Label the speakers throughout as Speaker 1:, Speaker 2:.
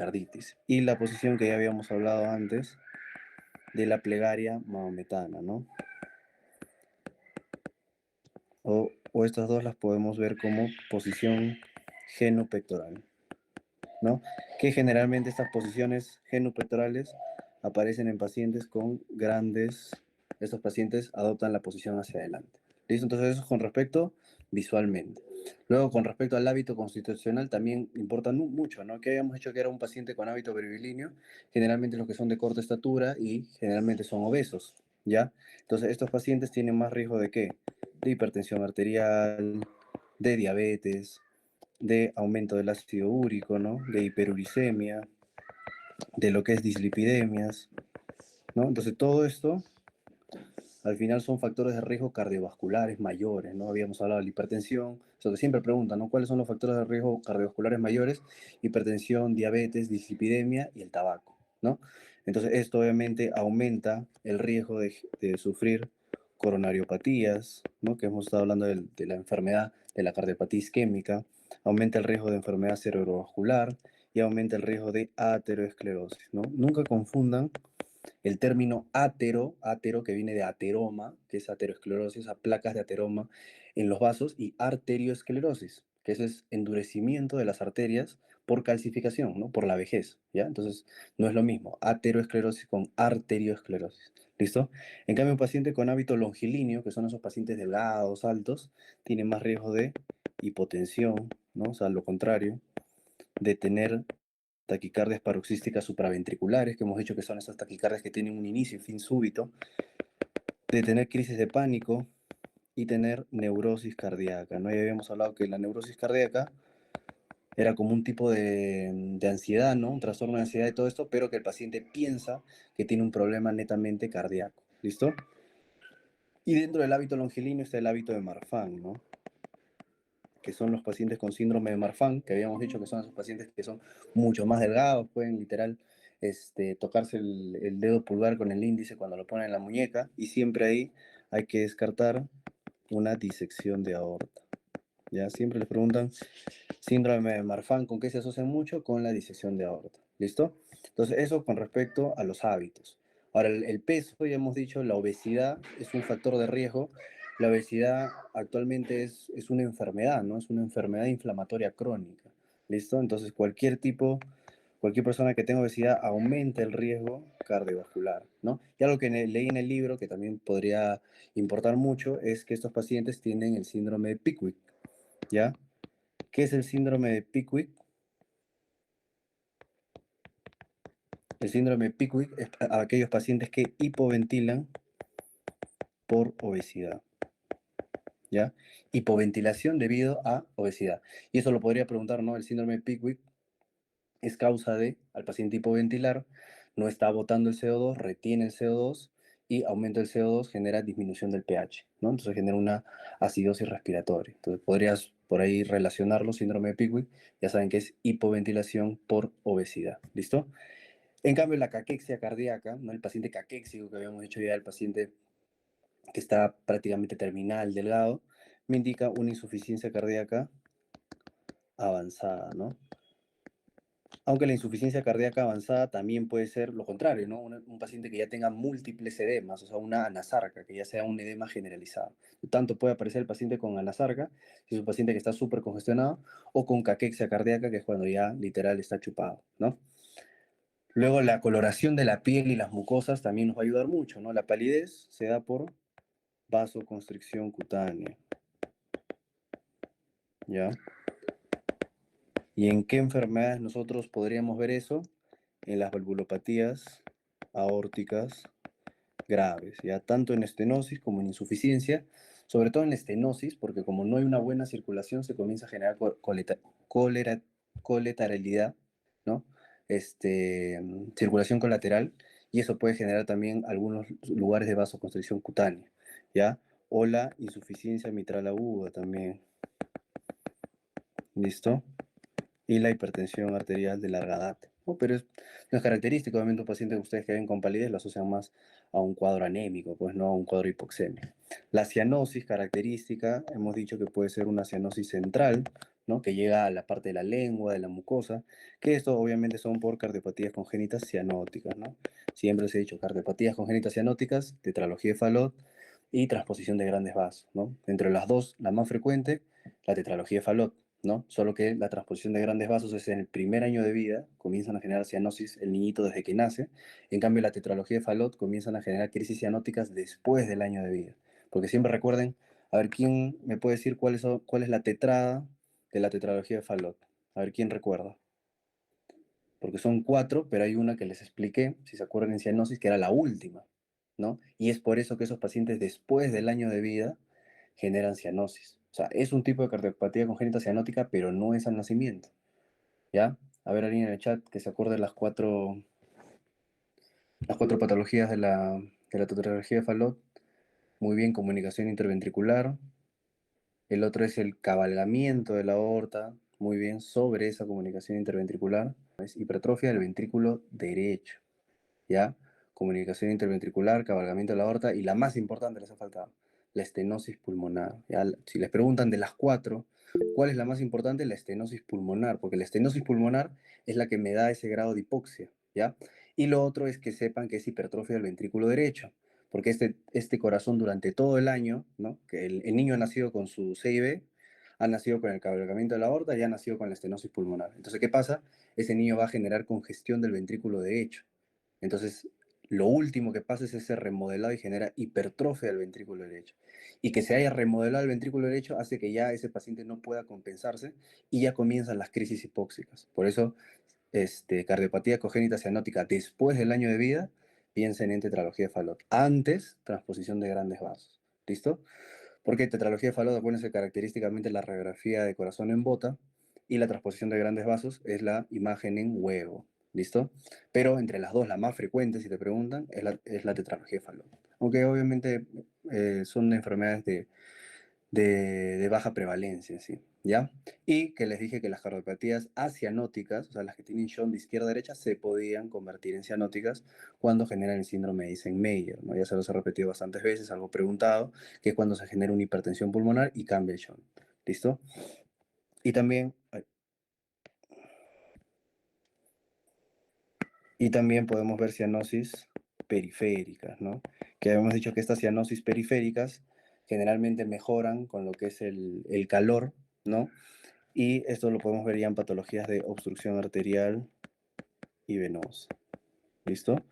Speaker 1: pericarditis. Y la posición que ya habíamos hablado antes de la plegaria mahometana, ¿no? O estas dos las podemos ver como posición genupectoral, ¿no? Que generalmente estas posiciones genupectorales aparecen en pacientes con grandes, estos pacientes adoptan la posición hacia adelante. ¿Listo? Entonces eso es con respecto visualmente. Luego, con respecto al hábito constitucional, también importa mucho, ¿no? Que habíamos hecho que era un paciente con hábito curvilíneo, generalmente los que son de corta estatura y generalmente son obesos, ¿ya? Entonces, estos pacientes tienen más riesgo de ¿qué? De hipertensión arterial, de diabetes, de aumento del ácido úrico, ¿no? De hiperuricemia, de lo que es dislipidemias, ¿no? Entonces, todo esto al final son factores de riesgo cardiovasculares mayores, ¿no? Habíamos hablado de la hipertensión, eso que siempre preguntan, ¿no? ¿Cuáles son los factores de riesgo cardiovasculares mayores? Hipertensión, diabetes, dislipidemia y el tabaco, ¿no? Entonces, esto obviamente aumenta el riesgo de sufrir coronariopatías, ¿no? Que hemos estado hablando de la enfermedad de la cardiopatía isquémica, aumenta el riesgo de enfermedad cerebrovascular y aumenta el riesgo de ateroesclerosis, ¿no? Nunca confundan el término atero que viene de ateroma, que es aterosclerosis, a placas de ateroma en los vasos, y arterioesclerosis, que eso es endurecimiento de las arterias por calcificación, ¿no? Por la vejez, ¿ya? Entonces, no es lo mismo, ateroesclerosis con arterioesclerosis, ¿listo? En cambio, un paciente con hábito longilíneo, que son esos pacientes delgados, altos, tiene más riesgo de hipotensión, ¿no? O sea, lo contrario, de tener taquicardias paroxísticas supraventriculares, que hemos dicho que son esas taquicardias que tienen un inicio y fin súbito, de tener crisis de pánico y tener neurosis cardíaca, ¿no? Ya habíamos hablado que la neurosis cardíaca era como un tipo de ansiedad, ¿no? Un trastorno de ansiedad y todo esto, pero que el paciente piensa que tiene un problema netamente cardíaco, ¿listo? Y dentro del hábito longilíneo está el hábito de Marfan, ¿no? Que son los pacientes con síndrome de Marfan, que habíamos dicho que son esos pacientes que son mucho más delgados, pueden literal tocarse el dedo pulgar con el índice cuando lo ponen en la muñeca, y siempre ahí hay que descartar una disección de aorta. ¿Ya? Siempre les preguntan, síndrome de Marfan, ¿con qué se asocia mucho? Con la disección de aorta. ¿Listo? Entonces, eso con respecto a los hábitos. Ahora, el peso, ya hemos dicho, la obesidad es un factor de riesgo. La obesidad actualmente es una enfermedad, ¿no? Es una enfermedad inflamatoria crónica. ¿Listo? Entonces, cualquier persona que tenga obesidad aumenta el riesgo cardiovascular, ¿no? Y algo que leí en el libro, que también podría importar mucho, es que estos pacientes tienen el síndrome de Pickwick, ¿ya? ¿Qué es el síndrome de Pickwick? El síndrome de Pickwick es a aquellos pacientes que hipoventilan por obesidad, ¿ya? Hipoventilación debido a obesidad. Y eso lo podría preguntar, ¿no? El síndrome de Pickwick es causa de, al paciente hipoventilar, no está botando el CO2, retiene el CO2 y aumento del CO2 genera disminución del pH, ¿no? Entonces genera una acidosis respiratoria. Entonces podrías por ahí relacionarlo, síndrome de Pickwick, ya saben que es hipoventilación por obesidad, ¿listo? En cambio, la caquexia cardíaca, ¿no? El paciente caquéxico que habíamos dicho ya, el paciente que está prácticamente terminal, delgado, me indica una insuficiencia cardíaca avanzada, ¿no? Aunque la insuficiencia cardíaca avanzada también puede ser lo contrario, ¿no? Un paciente que ya tenga múltiples edemas, o sea, una anasarca, que ya sea un edema generalizado. Tanto puede aparecer el paciente con anasarca, si es un paciente que está súper congestionado, o con caquexia cardíaca, que es cuando ya literal está chupado, ¿no? Luego la coloración de la piel y las mucosas también nos va a ayudar mucho, ¿no? La palidez se da por vasoconstricción cutánea, ¿ya? ¿Y en qué enfermedades nosotros podríamos ver eso? En las valvulopatías aórticas graves, ¿ya? Tanto en estenosis como en insuficiencia, sobre todo en la estenosis, porque como no hay una buena circulación, se comienza a generar colateralidad, ¿no? Circulación colateral, y eso puede generar también algunos lugares de vasoconstricción cutánea, ¿ya? O la insuficiencia mitral aguda también, ¿listo? Y la hipertensión arterial de larga data, ¿no? Pero no es característico, obviamente un paciente que ustedes que ven con palidez lo asocian más a un cuadro anémico, pues no a un cuadro hipoxémico. La cianosis característica, hemos dicho que puede ser una cianosis central, ¿no? Que llega a la parte de la lengua, de la mucosa, que esto obviamente son por cardiopatías congénitas cianóticas, ¿no? Siempre os he dicho, cardiopatías congénitas cianóticas, tetralogía de Fallot y transposición de grandes vasos, ¿no? Entre las dos, la más frecuente, la tetralogía de Fallot, ¿no? Solo que la transposición de grandes vasos es en el primer año de vida, comienzan a generar cianosis el niñito desde que nace. En cambio, la tetralogía de Fallot comienzan a generar crisis cianóticas después del año de vida. Porque siempre recuerden, a ver, ¿quién me puede decir cuál es la tetrada de la tetralogía de Fallot? A ver, ¿quién recuerda? Porque son cuatro, pero hay una que les expliqué, si se acuerdan en cianosis, que era la última, ¿no? Y es por eso que esos pacientes después del año de vida generan cianosis. O sea, es un tipo de cardiopatía congénita cianótica, pero no es al nacimiento, ¿ya? A ver, alguien en el chat que se acuerde las cuatro patologías de la tetralogía de Fallot. Muy bien, comunicación interventricular. El otro es el cabalgamiento de la aorta. Muy bien, sobre esa comunicación interventricular. Es hipertrofia del ventrículo derecho. ¿Ya? Comunicación interventricular, cabalgamiento de la aorta y la más importante, les ha faltado, la estenosis pulmonar. ¿Ya? Si les preguntan de las cuatro, ¿cuál es la más importante? La estenosis pulmonar, porque la estenosis pulmonar es la que me da ese grado de hipoxia, ¿ya? Y lo otro es que sepan que es hipertrofia del ventrículo derecho, porque este corazón durante todo el año, ¿no? Que el niño ha nacido con su CIB, ha nacido con el cabalgamiento de la aorta y ha nacido con la estenosis pulmonar. Entonces, ¿qué pasa? Ese niño va a generar congestión del ventrículo derecho. Entonces, lo último que pasa es ese remodelado y genera hipertrofia del ventrículo derecho. Y que se haya remodelado el ventrículo derecho hace que ya ese paciente no pueda compensarse y ya comienzan las crisis hipóxicas. Por eso, cardiopatía congénita cianótica después del año de vida, piensen en tetralogía de Fallot. Antes, transposición de grandes vasos. ¿Listo? Porque tetralogía de Fallot, acuérdense característicamente la radiografía de corazón en bota y la transposición de grandes vasos es la imagen en huevo. ¿Listo? Pero entre las dos, la más frecuente, si te preguntan, es la tetralogía de Fallot. Aunque obviamente son enfermedades de baja prevalencia, ¿sí? ¿Ya? Y que les dije que las cardiopatías acianóticas, o sea, las que tienen Shunt de izquierda a derecha, se podían convertir en cianóticas cuando generan el síndrome de Eisenmenger, ¿no? Ya se los he repetido bastantes veces, algo preguntado, que es cuando se genera una hipertensión pulmonar y cambia el Shunt. ¿Listo? Y también, podemos ver cianosis periféricas, ¿no? Que habíamos dicho que estas cianosis periféricas generalmente mejoran con lo que es el calor, ¿no? Y esto lo podemos ver ya en patologías de obstrucción arterial y venosa. ¿Listo?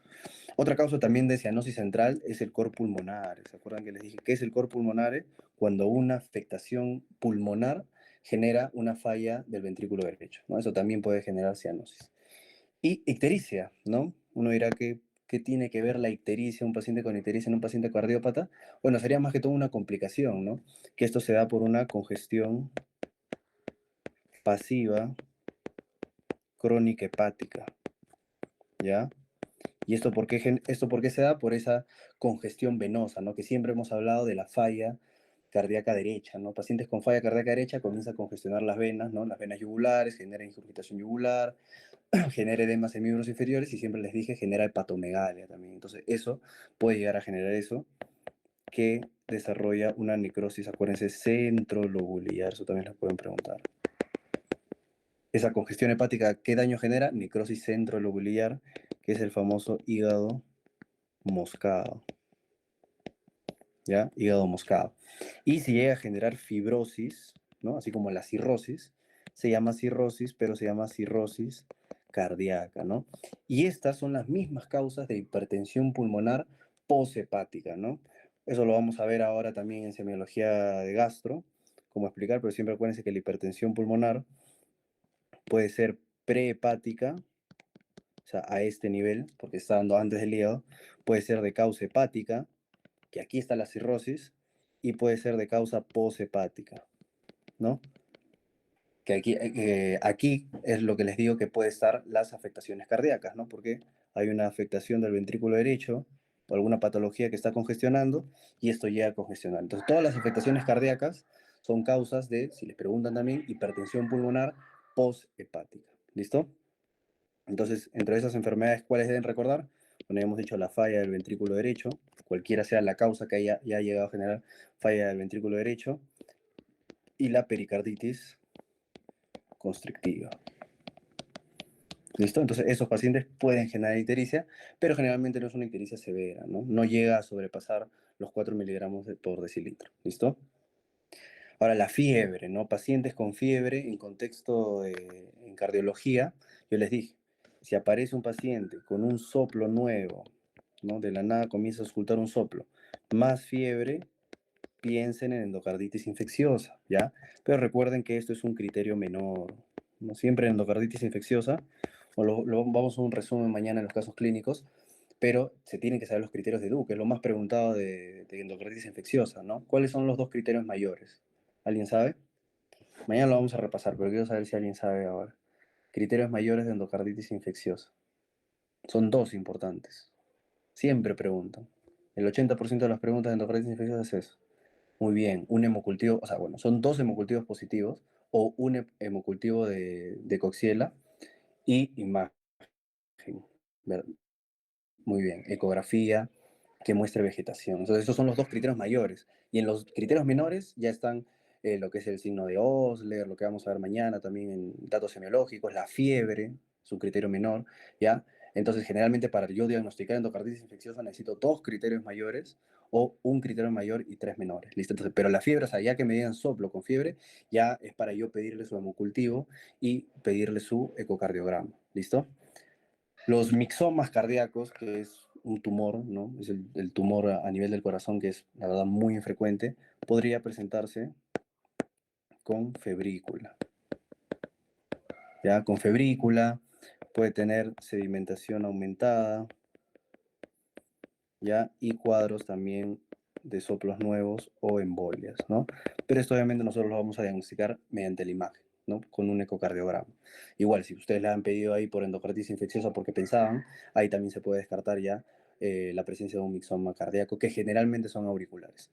Speaker 1: Otra causa también de cianosis central es el cor pulmonar. ¿Se acuerdan que les dije qué es el cor pulmonar? Cuando una afectación pulmonar genera una falla del ventrículo derecho, ¿no? Eso también puede generar cianosis. Y ictericia, ¿no? Uno dirá que ¿qué tiene que ver la ictericia, un paciente con ictericia en un paciente cardiópata? Bueno, sería más que todo una complicación, ¿no? Que esto se da por una congestión pasiva crónica hepática, ¿ya? ¿Y esto por qué se da? Por esa congestión venosa, ¿no? Que siempre hemos hablado de la falla cardíaca derecha, ¿no? Pacientes con falla cardíaca derecha comienzan a congestionar las venas, ¿no? Las venas yugulares, genera ingurgitación yugular, genera edemas en miembros inferiores y siempre les dije, genera hepatomegalia también. Entonces, eso puede llegar a generar eso que desarrolla una necrosis, acuérdense, centrolobular, eso también les pueden preguntar. Esa congestión hepática, ¿qué daño genera? Necrosis centrolobular, que es el famoso hígado moscado, ¿ya? Hígado moscado. Y si llega a generar fibrosis, ¿no? Así como la cirrosis, se llama cirrosis, pero se llama cirrosis cardíaca, ¿no? Y estas son las mismas causas de hipertensión pulmonar poshepática, ¿no? Eso lo vamos a ver ahora también en semiología de gastro, cómo explicar, pero siempre acuérdense que la hipertensión pulmonar puede ser prehepática, o sea, a este nivel, porque está dando antes del hígado, puede ser de causa hepática, que aquí está la cirrosis, y puede ser de causa poshepática, ¿no? Que aquí es lo que les digo que puede estar las afectaciones cardíacas, ¿no? Porque hay una afectación del ventrículo derecho o alguna patología que está congestionando y esto llega a congestionar. Entonces, todas las afectaciones cardíacas son causas de, si les preguntan también, hipertensión pulmonar poshepática. ¿Listo? Entonces, entre esas enfermedades, ¿cuáles deben recordar? Bueno, ya hemos dicho la falla del ventrículo derecho, cualquiera sea la causa que haya llegado a generar falla del ventrículo derecho, y la pericarditis constrictiva. ¿Listo? Entonces, esos pacientes pueden generar ictericia, pero generalmente no es una ictericia severa, ¿no? No llega a sobrepasar los 4 miligramos por decilitro. ¿Listo? Ahora, la fiebre, ¿no? Pacientes con fiebre en contexto en cardiología, yo les dije, si aparece un paciente con un soplo nuevo, ¿no? De la nada comienza a auscultar un soplo, más fiebre, piensen en endocarditis infecciosa, ¿ya? Pero recuerden que esto es un criterio menor, ¿no? Siempre en endocarditis infecciosa, vamos a un resumen mañana en los casos clínicos, pero se tienen que saber los criterios de Duke, es lo más preguntado de endocarditis infecciosa, ¿no? ¿Cuáles son los dos criterios mayores? ¿Alguien sabe? Mañana lo vamos a repasar, pero quiero saber si alguien sabe ahora. Criterios mayores de endocarditis infecciosa. Son dos importantes. Siempre preguntan. El 80% de las preguntas de endocarditis infecciosa es eso. Muy bien, un hemocultivo, o sea, bueno, son dos hemocultivos positivos o un hemocultivo de Coxiela y imagen. Muy bien, ecografía que muestre vegetación. Entonces, esos son los dos criterios mayores. Y en los criterios menores ya están lo que es el signo de Osler, lo que vamos a ver mañana también en datos semiológicos, la fiebre, su criterio menor, ¿ya? Entonces, generalmente para yo diagnosticar endocarditis infecciosa necesito dos criterios mayores o un criterio mayor y tres menores, ¿listo? Entonces, pero la fiebre, o sea, ya que me digan soplo con fiebre, ya es para yo pedirle su hemocultivo y pedirle su ecocardiograma, ¿listo? Los mixomas cardíacos, que es un tumor, ¿no? Es el tumor a nivel del corazón, que es, la verdad, muy infrecuente, podría presentarse con febrícula. ¿Ya? Con febrícula, puede tener sedimentación aumentada, ¿ya? Y cuadros también de soplos nuevos o embolias, ¿no? Pero esto obviamente nosotros lo vamos a diagnosticar mediante la imagen, ¿no? Con un ecocardiograma. Igual, si ustedes le han pedido ahí por endocarditis infecciosa porque pensaban, ahí también se puede descartar ya la presencia de un mixoma cardíaco, que generalmente son auriculares.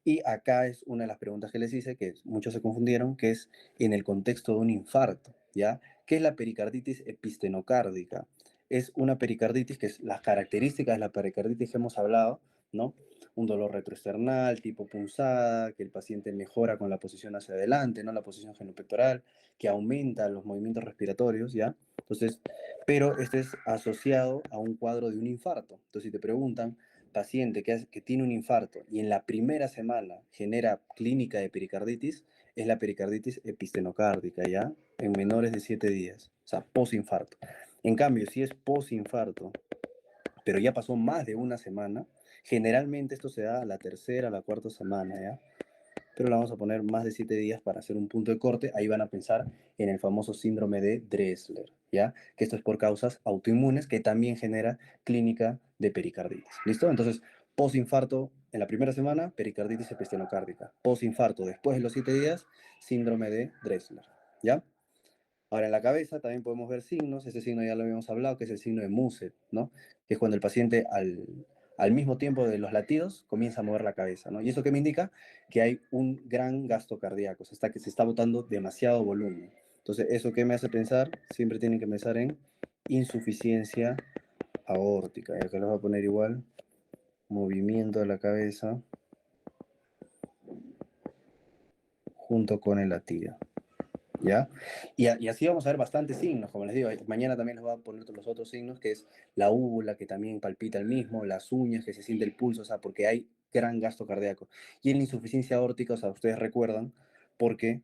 Speaker 1: Y acá es una de las preguntas que les hice, que muchos se confundieron, que es en el contexto de un infarto, ¿ya? ¿Qué es la pericarditis epistenocárdica? Es una pericarditis que es las características de la pericarditis que hemos hablado, ¿no? Un dolor retroesternal, tipo punzada, que el paciente mejora con la posición hacia adelante, ¿no? La posición genopectoral, que aumenta los movimientos respiratorios, ¿ya? Entonces, pero este es asociado a un cuadro de un infarto. Entonces, si te preguntan, paciente que tiene un infarto y en la primera semana genera clínica de pericarditis, es la pericarditis epistenocárdica, ¿ya? En menores de 7 días, o sea, posinfarto. En cambio, si es posinfarto, pero ya pasó más de una semana, generalmente esto se da a la tercera, a la cuarta semana, ¿ya? Pero le vamos a poner más de 7 días para hacer un punto de corte. Ahí van a pensar en el famoso síndrome de Dressler, ¿ya? Que esto es por causas autoinmunes que también genera clínica de pericarditis. ¿Listo? Entonces, posinfarto en la primera semana, pericarditis epistenocárdica. Posinfarto después de los 7 días, síndrome de Dressler, ¿ya? Ahora, en la cabeza también podemos ver signos, ese signo ya lo habíamos hablado, que es el signo de Muset, ¿no? Que es cuando el paciente al mismo tiempo de los latidos comienza a mover la cabeza, ¿no? ¿Y eso qué me indica? Que hay un gran gasto cardíaco, que se está botando demasiado volumen. Entonces, ¿eso qué me hace pensar? Siempre tienen que pensar en insuficiencia aórtica. Y acá les voy a poner igual, movimiento de la cabeza junto con el latido. ¿Ya? Y así vamos a ver bastantes signos, como les digo, mañana también les voy a poner los otros signos, que es la úvula, que también palpita el mismo, las uñas, que se siente el pulso, o sea, porque hay gran gasto cardíaco. Y en la insuficiencia aórtica, o sea, ustedes recuerdan, porque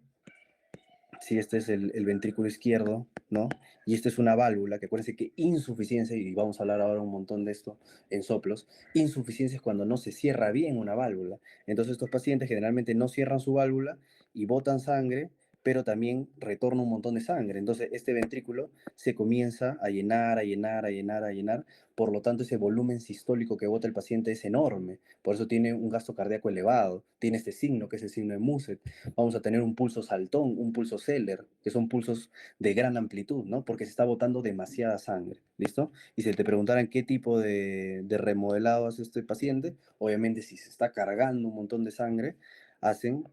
Speaker 1: si este es el ventrículo izquierdo, ¿no? Y esta es una válvula, que acuérdense que insuficiencia, y vamos a hablar ahora un montón de esto en soplos, insuficiencia es cuando no se cierra bien una válvula. Entonces estos pacientes generalmente no cierran su válvula y botan sangre, pero también retorna un montón de sangre. Entonces este ventrículo se comienza a llenar, a llenar, a llenar, a llenar, por lo tanto ese volumen sistólico que bota el paciente es enorme, por eso tiene un gasto cardíaco elevado, tiene este signo que es el signo de Muset. Vamos a tener un pulso saltón, un pulso Zeller, que son pulsos de gran amplitud, ¿no? Porque se está botando demasiada sangre, ¿listo? Y si te preguntaran qué tipo de remodelado hace este paciente, obviamente si se está cargando un montón de sangre, hacen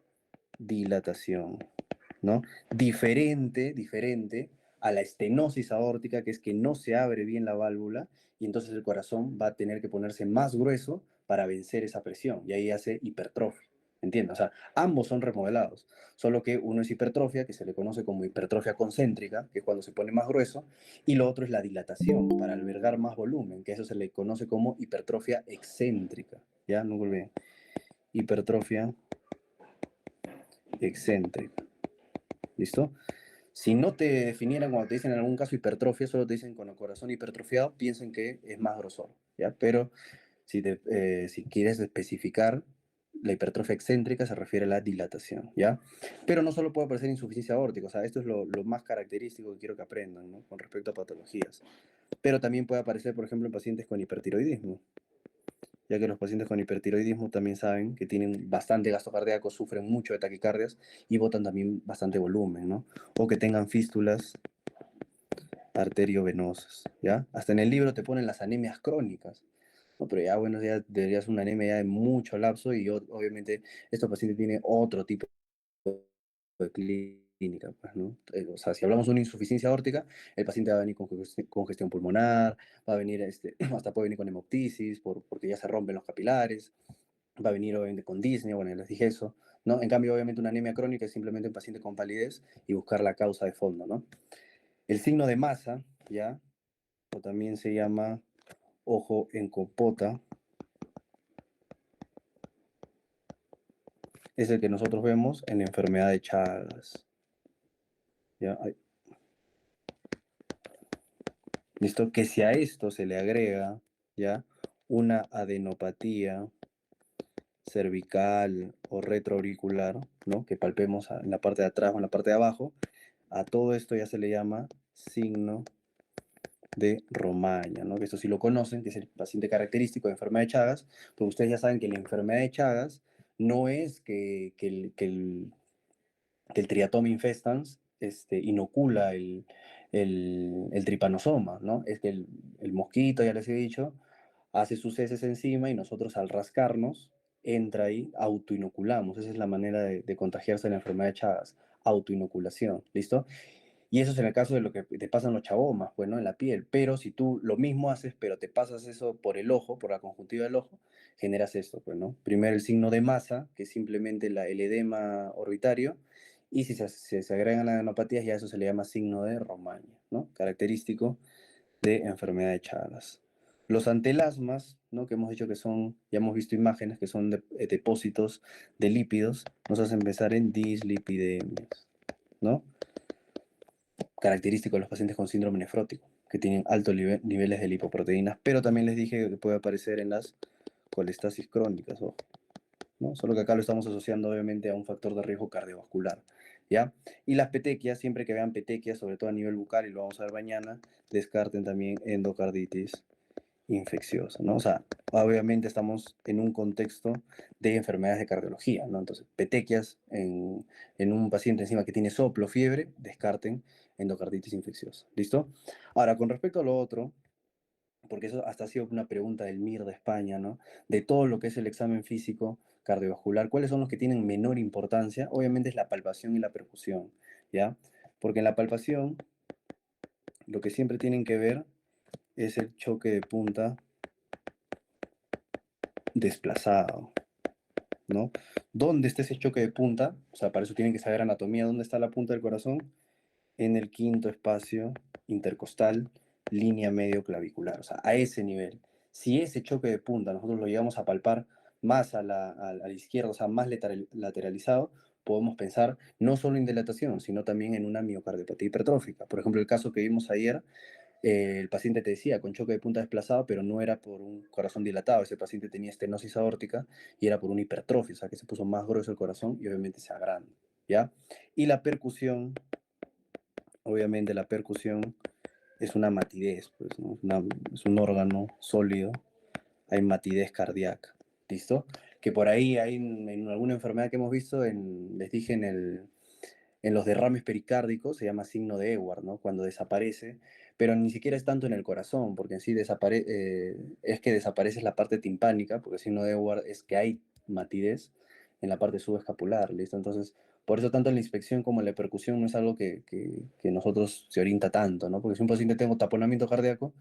Speaker 1: dilatación, ¿no? Diferente a la estenosis aórtica, que es que no se abre bien la válvula y entonces el corazón va a tener que ponerse más grueso para vencer esa presión y ahí hace hipertrofia. ¿Entiendes? O sea, ambos son remodelados, solo que uno es hipertrofia, que se le conoce como hipertrofia concéntrica, que es cuando se pone más grueso, y lo otro es la dilatación, para albergar más volumen, que eso se le conoce como hipertrofia excéntrica. ¿Ya? No olviden. Hipertrofia excéntrica. ¿Listo? Si no te definieran cuando te dicen en algún caso hipertrofia, solo te dicen con el corazón hipertrofiado, piensen que es más grosor, ¿ya? Pero si quieres especificar, la hipertrofia excéntrica se refiere a la dilatación, ¿ya? Pero no solo puede aparecer insuficiencia aórtica, o sea, esto es lo más característico que quiero que aprendan, ¿no? Con respecto a patologías. Pero también puede aparecer, por ejemplo, en pacientes con hipertiroidismo, ya que los pacientes con hipertiroidismo también saben que tienen bastante gasto cardíaco, sufren mucho de taquicardias y botan también bastante volumen, ¿no? O que tengan fístulas arteriovenosas, ¿ya? Hasta en el libro te ponen las anemias crónicas, ¿no? Pero ya, bueno, ya debería ser una anemia ya de mucho lapso y obviamente estos pacientes tienen otro tipo de clínica, pues, ¿no? O sea, si hablamos de una insuficiencia aórtica, el paciente va a venir con congestión pulmonar, va a venir, hasta puede venir con hemoptisis, porque ya se rompen los capilares, va a venir obviamente con disnea, bueno, ya les dije eso, ¿no? En cambio, obviamente una anemia crónica es simplemente un paciente con palidez y buscar la causa de fondo, ¿no? El signo de masa, ¿ya? O también se llama ojo en compota, es el que nosotros vemos en la enfermedad de Chagas, ¿ya? ¿Listo? Que si a esto se le agrega, ¿ya? Una adenopatía cervical o retroauricular, ¿no? Que palpemos en la parte de atrás o en la parte de abajo, a todo esto ya se le llama signo de Romaña, ¿no? Que esto sí lo conocen, que es el paciente característico de enfermedad de Chagas, pero ustedes ya saben que la enfermedad de Chagas no es que el Triatom infestans inocula el tripanosoma, ¿no? Es que el mosquito, ya les he dicho, hace sus heces encima y nosotros al rascarnos, entra ahí, autoinoculamos. Esa es la manera de contagiarse de la enfermedad de Chagas, autoinoculación, ¿listo? Y eso es en el caso de lo que te pasan los chabomas, pues, ¿no? En la piel. Pero si tú lo mismo haces, pero te pasas eso por el ojo, por la conjuntiva del ojo, generas esto, pues, ¿no? Primero el signo de masa, que es simplemente el edema orbitario, y si se agregan las adenopatías, ya eso se le llama signo de Romaña, ¿no? Característico de enfermedad de Chagas. Los antelasmas, ¿no? Que hemos dicho que son, ya hemos visto imágenes, que son depósitos de lípidos, nos hacen pensar en dislipidemias, ¿no? Característico de los pacientes con síndrome nefrótico, que tienen altos niveles de lipoproteínas, pero también les dije que puede aparecer en las colestasis crónicas, ojo, ¿no? Solo que acá lo estamos asociando obviamente a un factor de riesgo cardiovascular, ¿ya? Y las petequias, siempre que vean petequias, sobre todo a nivel bucal, y lo vamos a ver mañana, descarten también endocarditis infecciosa, ¿no? O sea, obviamente estamos en un contexto de enfermedades de cardiología, ¿no? Entonces, petequias en un paciente encima que tiene soplo, fiebre, descarten endocarditis infecciosa, ¿listo? Ahora, con respecto a lo otro, porque eso hasta ha sido una pregunta del MIR de España, ¿no? De todo lo que es el examen físico cardiovascular, ¿cuáles son los que tienen menor importancia? Obviamente es la palpación y la percusión, ¿ya? Porque en la palpación, lo que siempre tienen que ver es el choque de punta desplazado, ¿no? ¿Dónde está ese choque de punta? O sea, para eso tienen que saber anatomía, ¿dónde está la punta del corazón? En el quinto espacio intercostal, línea medio clavicular, o sea, a ese nivel. Si ese choque de punta nosotros lo llegamos a palpar más a la izquierda, o sea, más lateralizado, podemos pensar no solo en dilatación, sino también en una miocardiopatía hipertrófica. Por ejemplo, el caso que vimos ayer, el paciente te decía con choque de punta desplazado, pero no era por un corazón dilatado. Ese paciente tenía estenosis aórtica y era por una hipertrofia, o sea que se puso más grueso el corazón y obviamente se agranda, ¿ya? Y la percusión, obviamente la percusión es una matidez, pues, ¿no? Es un órgano sólido, hay matidez cardíaca, ¿listo? Que por ahí hay en alguna enfermedad que hemos visto, les dije en los derrames pericárdicos se llama signo de Ewart, ¿no? Cuando desaparece, pero ni siquiera es tanto en el corazón, porque en sí es que desaparece la parte timpánica, porque el signo de Ewart es que hay matidez en la parte subescapular, ¿listo? Entonces, por eso tanto en la inspección como en la percusión no es algo que nosotros se orienta tanto, ¿no? Porque si un paciente tengo taponamiento cardíaco,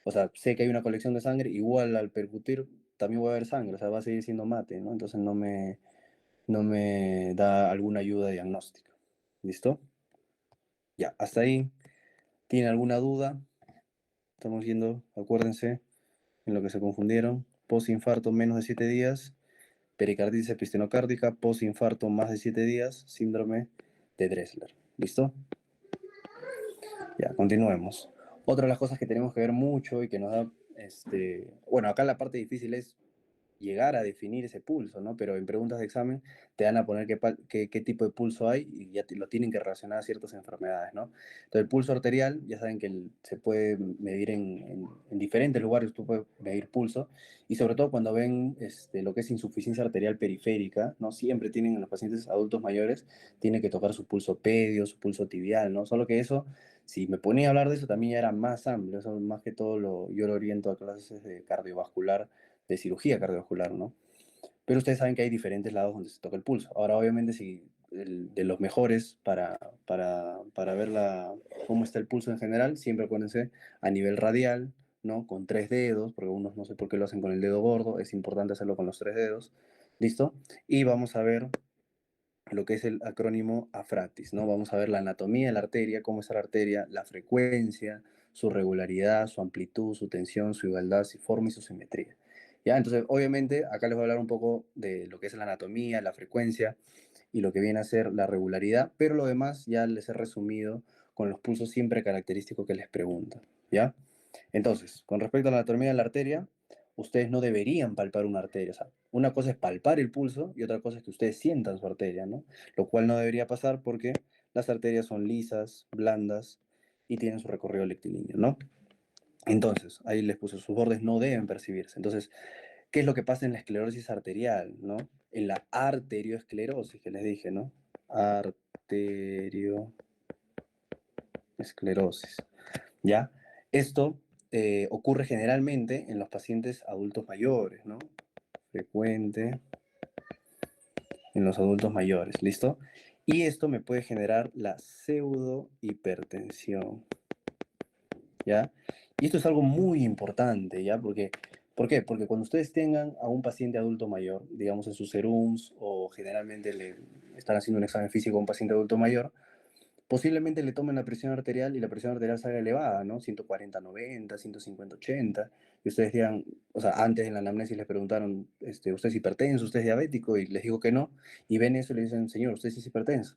Speaker 1: o sea, sé que hay una colección de sangre, igual al percutir también voy a ver sangre, o sea, va a seguir siendo mate, ¿no? Entonces no me da alguna ayuda diagnóstica. ¿Listo? Ya, hasta ahí. ¿Tiene alguna duda? Estamos yendo, acuérdense, en lo que se confundieron. Postinfarto menos de 7 días, pericarditis epistenocárdica, postinfarto más de 7 días, síndrome de Dressler. ¿Listo? Ya, continuemos. Otra de las cosas que tenemos que ver mucho y que nos da, bueno, acá la parte difícil es llegar a definir ese pulso, ¿no? Pero en preguntas de examen te van a poner qué tipo de pulso hay y ya lo tienen que relacionar a ciertas enfermedades, ¿no? Entonces, el pulso arterial, ya saben que se puede medir en diferentes lugares, tú puedes medir pulso, y sobre todo cuando ven lo que es insuficiencia arterial periférica, ¿no? Siempre tienen en los pacientes adultos mayores, tienen que tocar su pulso pedio, su pulso tibial, ¿no? Solo que eso, si me ponía a hablar de eso, también ya era más amplio, eso más que todo yo lo oriento a clases de cardiovascular, de cirugía cardiovascular, ¿no? Pero ustedes saben que hay diferentes lados donde se toca el pulso. Ahora, obviamente, si de los mejores para ver cómo está el pulso en general, siempre acuérdense a nivel radial, ¿no? Con 3 dedos, porque unos no sé por qué lo hacen con el dedo gordo, es importante hacerlo con los 3 dedos, ¿listo? Y vamos a ver lo que es el acrónimo AFRACTIS, ¿no? Vamos a ver la anatomía de la arteria, cómo es la arteria, la frecuencia, su regularidad, su amplitud, su tensión, su igualdad, su forma y su simetría. ¿Ya? Entonces, obviamente, acá les voy a hablar un poco de lo que es la anatomía, la frecuencia y lo que viene a ser la regularidad, pero lo demás ya les he resumido con los pulsos siempre característicos que les preguntan, ¿ya? Entonces, con respecto a la anatomía de la arteria, ustedes no deberían palpar una arteria. O sea, una cosa es palpar el pulso y otra cosa es que ustedes sientan su arteria, ¿no? Lo cual no debería pasar porque las arterias son lisas, blandas y tienen su recorrido rectilíneo, ¿no? Entonces, ahí les puse, sus bordes no deben percibirse. Entonces, ¿qué es lo que pasa en la esclerosis arterial, ¿no? En la arterioesclerosis que les dije, ¿no? Arterioesclerosis. ¿Ya? Esto ocurre generalmente en los pacientes adultos mayores, ¿no? Frecuente en los adultos mayores, ¿listo? Y esto me puede generar la pseudohipertensión, ¿ya? Y esto es algo muy importante, ¿ya? ¿Por qué? Porque cuando ustedes tengan a un paciente adulto mayor, digamos en sus serums, o generalmente le están haciendo un examen físico a un paciente adulto mayor, posiblemente le tomen la presión arterial y la presión arterial salga elevada, ¿no? 140/90, 150/80. Y ustedes digan, o sea, antes en la anamnesis les preguntaron, ¿usted es hipertenso, usted es diabético? Y les digo que no. Y ven eso y le dicen, señor, usted sí es hipertenso.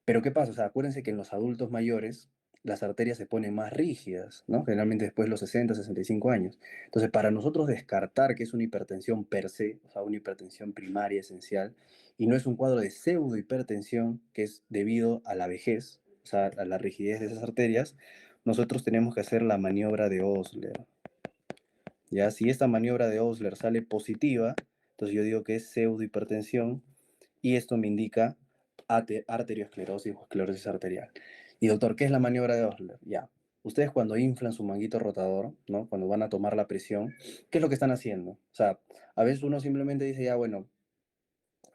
Speaker 1: Pero ¿qué pasa? O sea, acuérdense que en los adultos mayores las arterias se ponen más rígidas, ¿no? Generalmente después de los 60, 65 años. Entonces, para nosotros descartar que es una hipertensión per se, o sea, una hipertensión primaria esencial, y no es un cuadro de pseudohipertensión que es debido a la vejez, o sea, a la rigidez de esas arterias, nosotros tenemos que hacer la maniobra de Osler. Ya, si esta maniobra de Osler sale positiva, entonces yo digo que es pseudohipertensión y esto me indica arteriosclerosis o esclerosis arterial. Y doctor, ¿qué es la maniobra de Osler? Ya, ustedes cuando inflan su manguito rotador, ¿no? Cuando van a tomar la presión, ¿qué es lo que están haciendo? O sea, a veces uno simplemente dice, ya, bueno,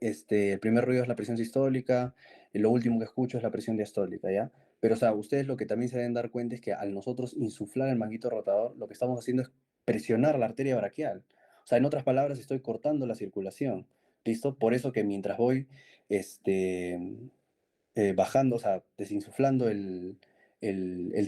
Speaker 1: el primer ruido es la presión sistólica, y lo último que escucho es la presión diastólica, ¿ya? Pero, o sea, ustedes lo que también se deben dar cuenta es que al nosotros insuflar el manguito rotador, lo que estamos haciendo es presionar la arteria braquial. O sea, en otras palabras, estoy cortando la circulación, ¿listo? Por eso que mientras voy, este, bajando, o sea, desinsuflando el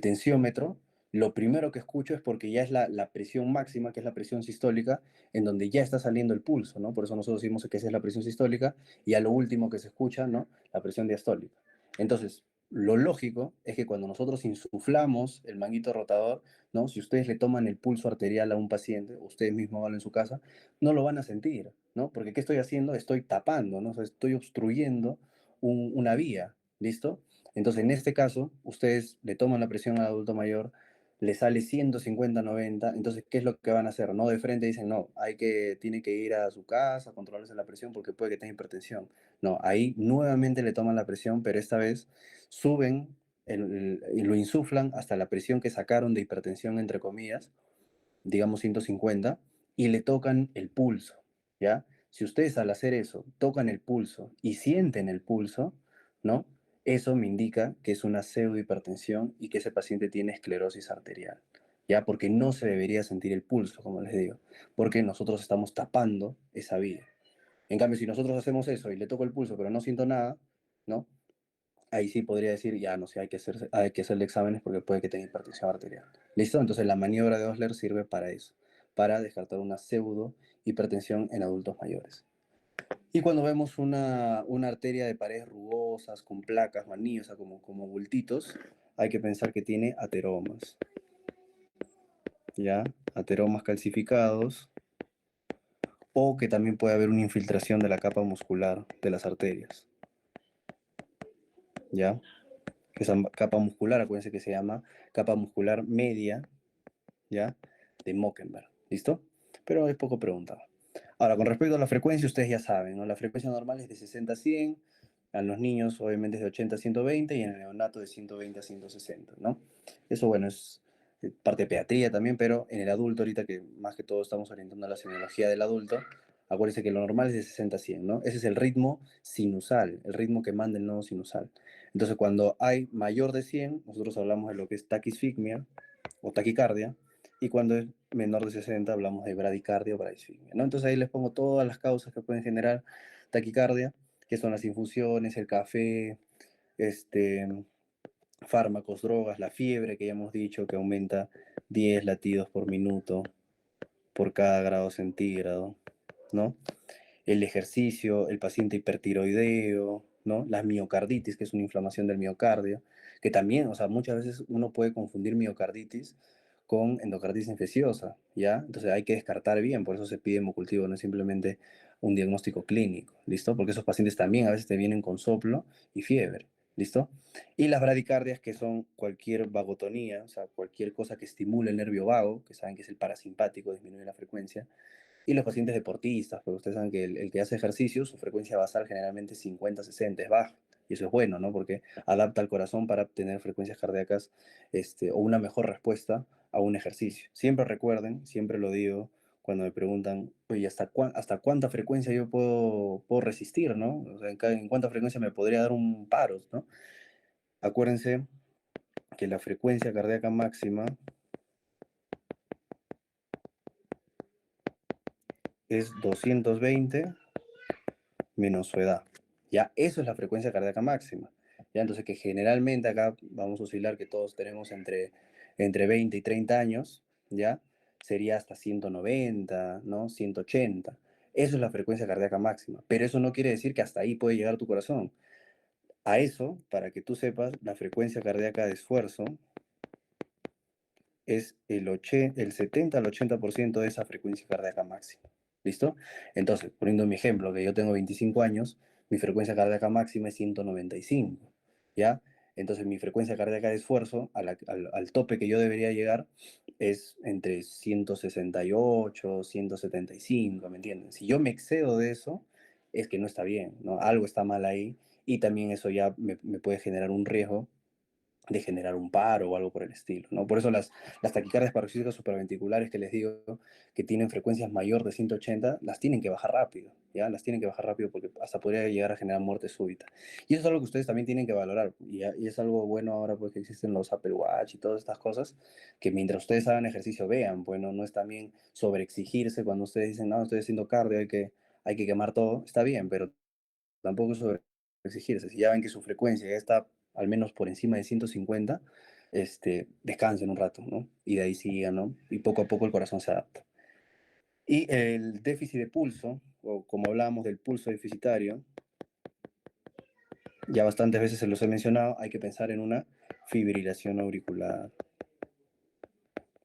Speaker 1: tensiómetro, lo primero que escucho es porque ya es la presión máxima, que es la presión sistólica, en donde ya está saliendo el pulso, ¿no? Por eso nosotros decimos que esa es la presión sistólica, y a lo último que se escucha, ¿no? La presión diastólica. Entonces, lo lógico es que cuando nosotros insuflamos el manguito rotador, ¿no? Si ustedes le toman el pulso arterial a un paciente, ustedes mismos van en su casa, no lo van a sentir, ¿no? Porque ¿qué estoy haciendo? Estoy tapando, ¿no? O sea, estoy obstruyendo una vía, ¿listo? Entonces, en este caso, ustedes le toman la presión al adulto mayor, le sale 150/90, entonces, ¿qué es lo que van a hacer? No de frente dicen, no, tiene que ir a su casa, controlarse la presión porque puede que tenga hipertensión. No, ahí nuevamente le toman la presión, pero esta vez suben y lo insuflan hasta la presión que sacaron de hipertensión, entre comillas, digamos 150, y le tocan el pulso, ¿ya? Si ustedes al hacer eso tocan el pulso y sienten el pulso, ¿no? Eso me indica que es una pseudohipertensión y que ese paciente tiene esclerosis arterial, ¿ya? Porque no se debería sentir el pulso, como les digo, porque nosotros estamos tapando esa vía. En cambio, si nosotros hacemos eso y le toco el pulso, pero no siento nada, ¿no? Ahí sí podría decir, ya no sé, hay que hacerle exámenes porque puede que tenga hipertensión arterial. ¿Listo? Entonces la maniobra de Osler sirve para eso, para descartar una pseudo hipertensión en adultos mayores. Y cuando vemos una arteria de paredes rugosas, con placas, manillas, o sea, como bultitos, hay que pensar que tiene ateromas, ¿ya? Ateromas calcificados, o que también puede haber una infiltración de la capa muscular de las arterias, ¿ya? Esa capa muscular, acuérdense que se llama capa muscular media, ¿ya? De Mockenberg, ¿listo? Pero es poco preguntado. Ahora, con respecto a la frecuencia, ustedes ya saben, ¿no? La frecuencia normal es de 60 a 100, a los niños obviamente es de 80 a 120 y en el neonato de 120 a 160, ¿no? Eso, bueno, es parte de pediatría también, pero en el adulto, ahorita que más que todo estamos orientando a la semiología del adulto, acuérdense que lo normal es de 60 a 100, ¿no? Ese es el ritmo sinusal, el ritmo que manda el nodo sinusal. Entonces, cuando hay mayor de 100, nosotros hablamos de lo que es taquisfigmia o taquicardia, y cuando es menor de 60 hablamos de bradicardia o bradisfigmia, ¿no? Entonces ahí les pongo todas las causas que pueden generar taquicardia, que son las infusiones, el café, fármacos, drogas, la fiebre que ya hemos dicho que aumenta 10 latidos por minuto por cada grado centígrado, ¿no? El ejercicio, el paciente hipertiroideo, ¿no? La miocarditis, que es una inflamación del miocardio, que también, o sea, muchas veces uno puede confundir miocarditis con endocarditis infecciosa, ¿ya? Entonces hay que descartar bien, por eso se pide hemocultivo, no es simplemente un diagnóstico clínico, ¿listo? Porque esos pacientes también a veces te vienen con soplo y fiebre, ¿listo? Y las bradicardias, que son cualquier vagotonía, o sea, cualquier cosa que estimule el nervio vago, que saben que es el parasimpático, disminuye la frecuencia, y los pacientes deportistas, porque ustedes saben que el que hace ejercicio, su frecuencia basal generalmente es 50-60, es baja. Y eso es bueno, ¿no? Porque adapta al corazón para obtener frecuencias cardíacas o una mejor respuesta a un ejercicio. Siempre recuerden, siempre lo digo cuando me preguntan, oye, ¿hasta cuánta frecuencia yo puedo resistir, ¿no? O sea, ¿en cuánta frecuencia me podría dar un paro, ¿no? Acuérdense que la frecuencia cardíaca máxima es 220 menos su edad. Ya, eso es la frecuencia cardíaca máxima. Ya, entonces que generalmente acá vamos a oscilar que todos tenemos entre 20 y 30 años, ya, sería hasta 190, ¿no? 180. Eso es la frecuencia cardíaca máxima. Pero eso no quiere decir que hasta ahí puede llegar tu corazón. A eso, para que tú sepas, la frecuencia cardíaca de esfuerzo es el 70 al 80% de esa frecuencia cardíaca máxima. ¿Listo? Entonces, poniendo mi ejemplo, que yo tengo 25 años, mi frecuencia cardíaca máxima es 195, ¿ya? Entonces, mi frecuencia cardíaca de esfuerzo, al tope que yo debería llegar, es entre 168, 175, ¿me entienden? Si yo me excedo de eso, es que no está bien, ¿no? Algo está mal ahí y también eso ya me puede generar un riesgo de generar un paro o algo por el estilo, ¿no? Por eso las taquicardias paroxísticas supraventriculares que les digo que tienen frecuencias mayor de 180, las tienen que bajar rápido, ¿ya? Las tienen que bajar rápido porque hasta podría llegar a generar muerte súbita. Y eso es algo que ustedes también tienen que valorar, y es algo bueno ahora pues que existen los Apple Watch y todas estas cosas, que mientras ustedes hagan ejercicio vean, bueno, no es también sobreexigirse cuando ustedes dicen, no, estoy haciendo cardio, hay que quemar todo, está bien, pero tampoco sobre exigirse. Si ya ven que su frecuencia ya está al menos por encima de 150, descansen un rato, ¿no? Y de ahí sigan, ¿no? Y poco a poco el corazón se adapta. Y el déficit de pulso, o como hablábamos del pulso deficitario, ya bastantes veces se los he mencionado, hay que pensar en una fibrilación auricular,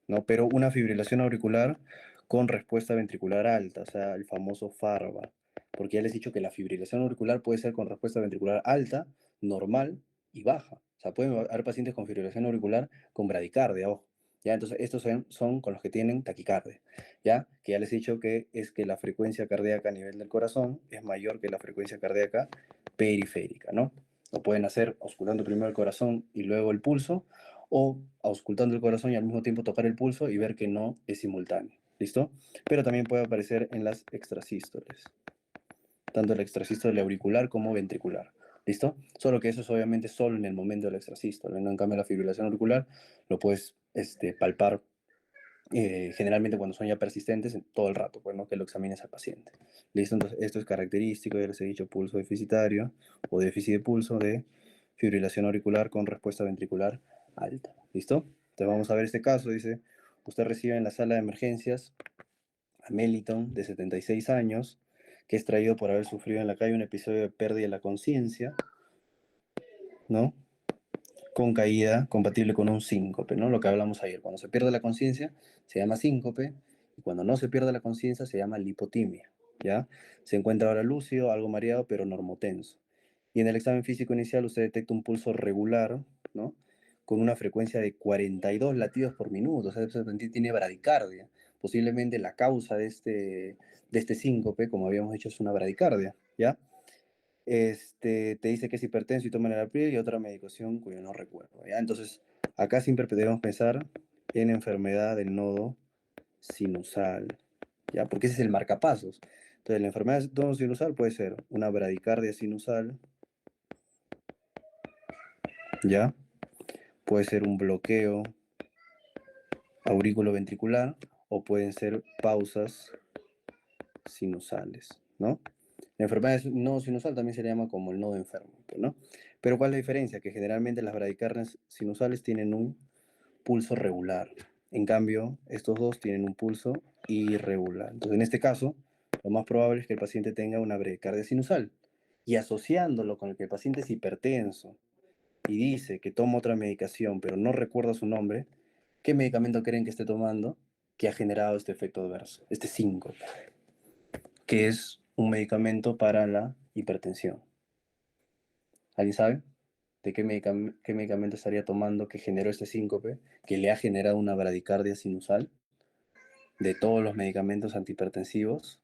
Speaker 1: ¿no? Pero una fibrilación auricular con respuesta ventricular alta, o sea, el famoso FARVA, porque ya les he dicho que la fibrilación auricular puede ser con respuesta ventricular alta, normal y baja. O sea, pueden haber pacientes con fibrilación auricular con bradicardia, ojo. ¿Ya? Entonces, estos son con los que tienen taquicardia, ¿ya? Que ya les he dicho que es que la frecuencia cardíaca a nivel del corazón es mayor que la frecuencia cardíaca periférica, ¿no? Lo pueden hacer auscultando primero el corazón y luego el pulso, o auscultando el corazón y al mismo tiempo tocar el pulso y ver que no es simultáneo. ¿Listo? Pero también puede aparecer en las extrasístoles, tanto el extrasístole auricular como ventricular. ¿Listo? Solo que eso es obviamente solo en el momento del extrasístole, ¿no? En cambio, la fibrilación auricular lo puedes palpar generalmente cuando son ya persistentes, todo el rato, pues, ¿no? Que lo examines al paciente. ¿Listo? Entonces, esto es característico, ya les he dicho, pulso deficitario o déficit de pulso de fibrilación auricular con respuesta ventricular alta. ¿Listo? Entonces vamos a ver este caso, dice, usted recibe en la sala de emergencias a Meliton, de 76 años, que es traído por haber sufrido en la calle un episodio de pérdida de la conciencia, ¿no? Con caída compatible con un síncope, ¿no? Lo que hablamos ayer. Cuando se pierde la conciencia se llama síncope y cuando no se pierde la conciencia se llama lipotimia, ¿ya? Se encuentra ahora lúcido, algo mareado, pero normotenso. Y en el examen físico inicial usted detecta un pulso regular, ¿no? Con una frecuencia de 42 latidos por minuto, o sea, tiene bradicardia. Posiblemente la causa de este síncope, como habíamos dicho, es una bradicardia, ¿ya? Te dice que es hipertenso y toma enalapril y otra medicación cuyo no recuerdo, ¿ya? Entonces, acá siempre debemos pensar en enfermedad del nodo sinusal, ¿ya? Porque ese es el marcapasos. Entonces, la enfermedad del nodo sinusal puede ser una bradicardia sinusal, ¿ya? Puede ser un bloqueo aurículo-ventricular o pueden ser pausas sinusales, ¿no? La enfermedad del nodo sinusal también se le llama como el nodo enfermo, ¿no? Pero ¿cuál es la diferencia? Que generalmente las bradicardias sinusales tienen un pulso regular. En cambio, estos dos tienen un pulso irregular. Entonces, en este caso, lo más probable es que el paciente tenga una bradicardia sinusal. Y asociándolo con el que el paciente es hipertenso y dice que toma otra medicación, pero no recuerda su nombre, ¿qué medicamento creen que esté tomando que ha generado este efecto adverso? Este 5, que es un medicamento para la hipertensión. ¿Alguien sabe de qué medicamento estaría tomando que generó este síncope, que le ha generado una bradicardia sinusal? De todos los medicamentos antihipertensivos,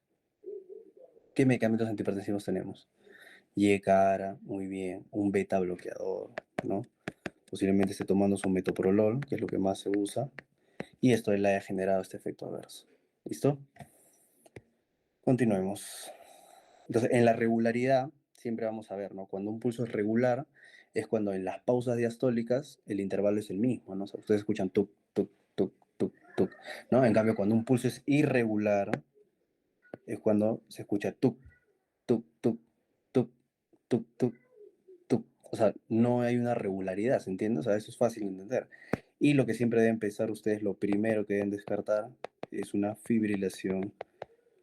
Speaker 1: ¿qué medicamentos antihipertensivos tenemos? Yecara, muy bien, un beta bloqueador, ¿no? Posiblemente esté tomando su metoprolol, que es lo que más se usa, y esto le haya generado este efecto adverso. ¿Listo? Continuemos. Entonces, en la regularidad, siempre vamos a ver, ¿no? Cuando un pulso es regular, es cuando en las pausas diastólicas el intervalo es el mismo, ¿no? O sea, ustedes escuchan tuk, tuk, tuk, tuk, tuk, ¿no? En cambio, cuando un pulso es irregular, es cuando se escucha tuk, tuk, tuk, tuk, tuk, tuk, tuk. O sea, no hay una regularidad, ¿se entiende? O sea, eso es fácil de entender. Y lo que siempre deben pensar ustedes, lo primero que deben descartar es una fibrilación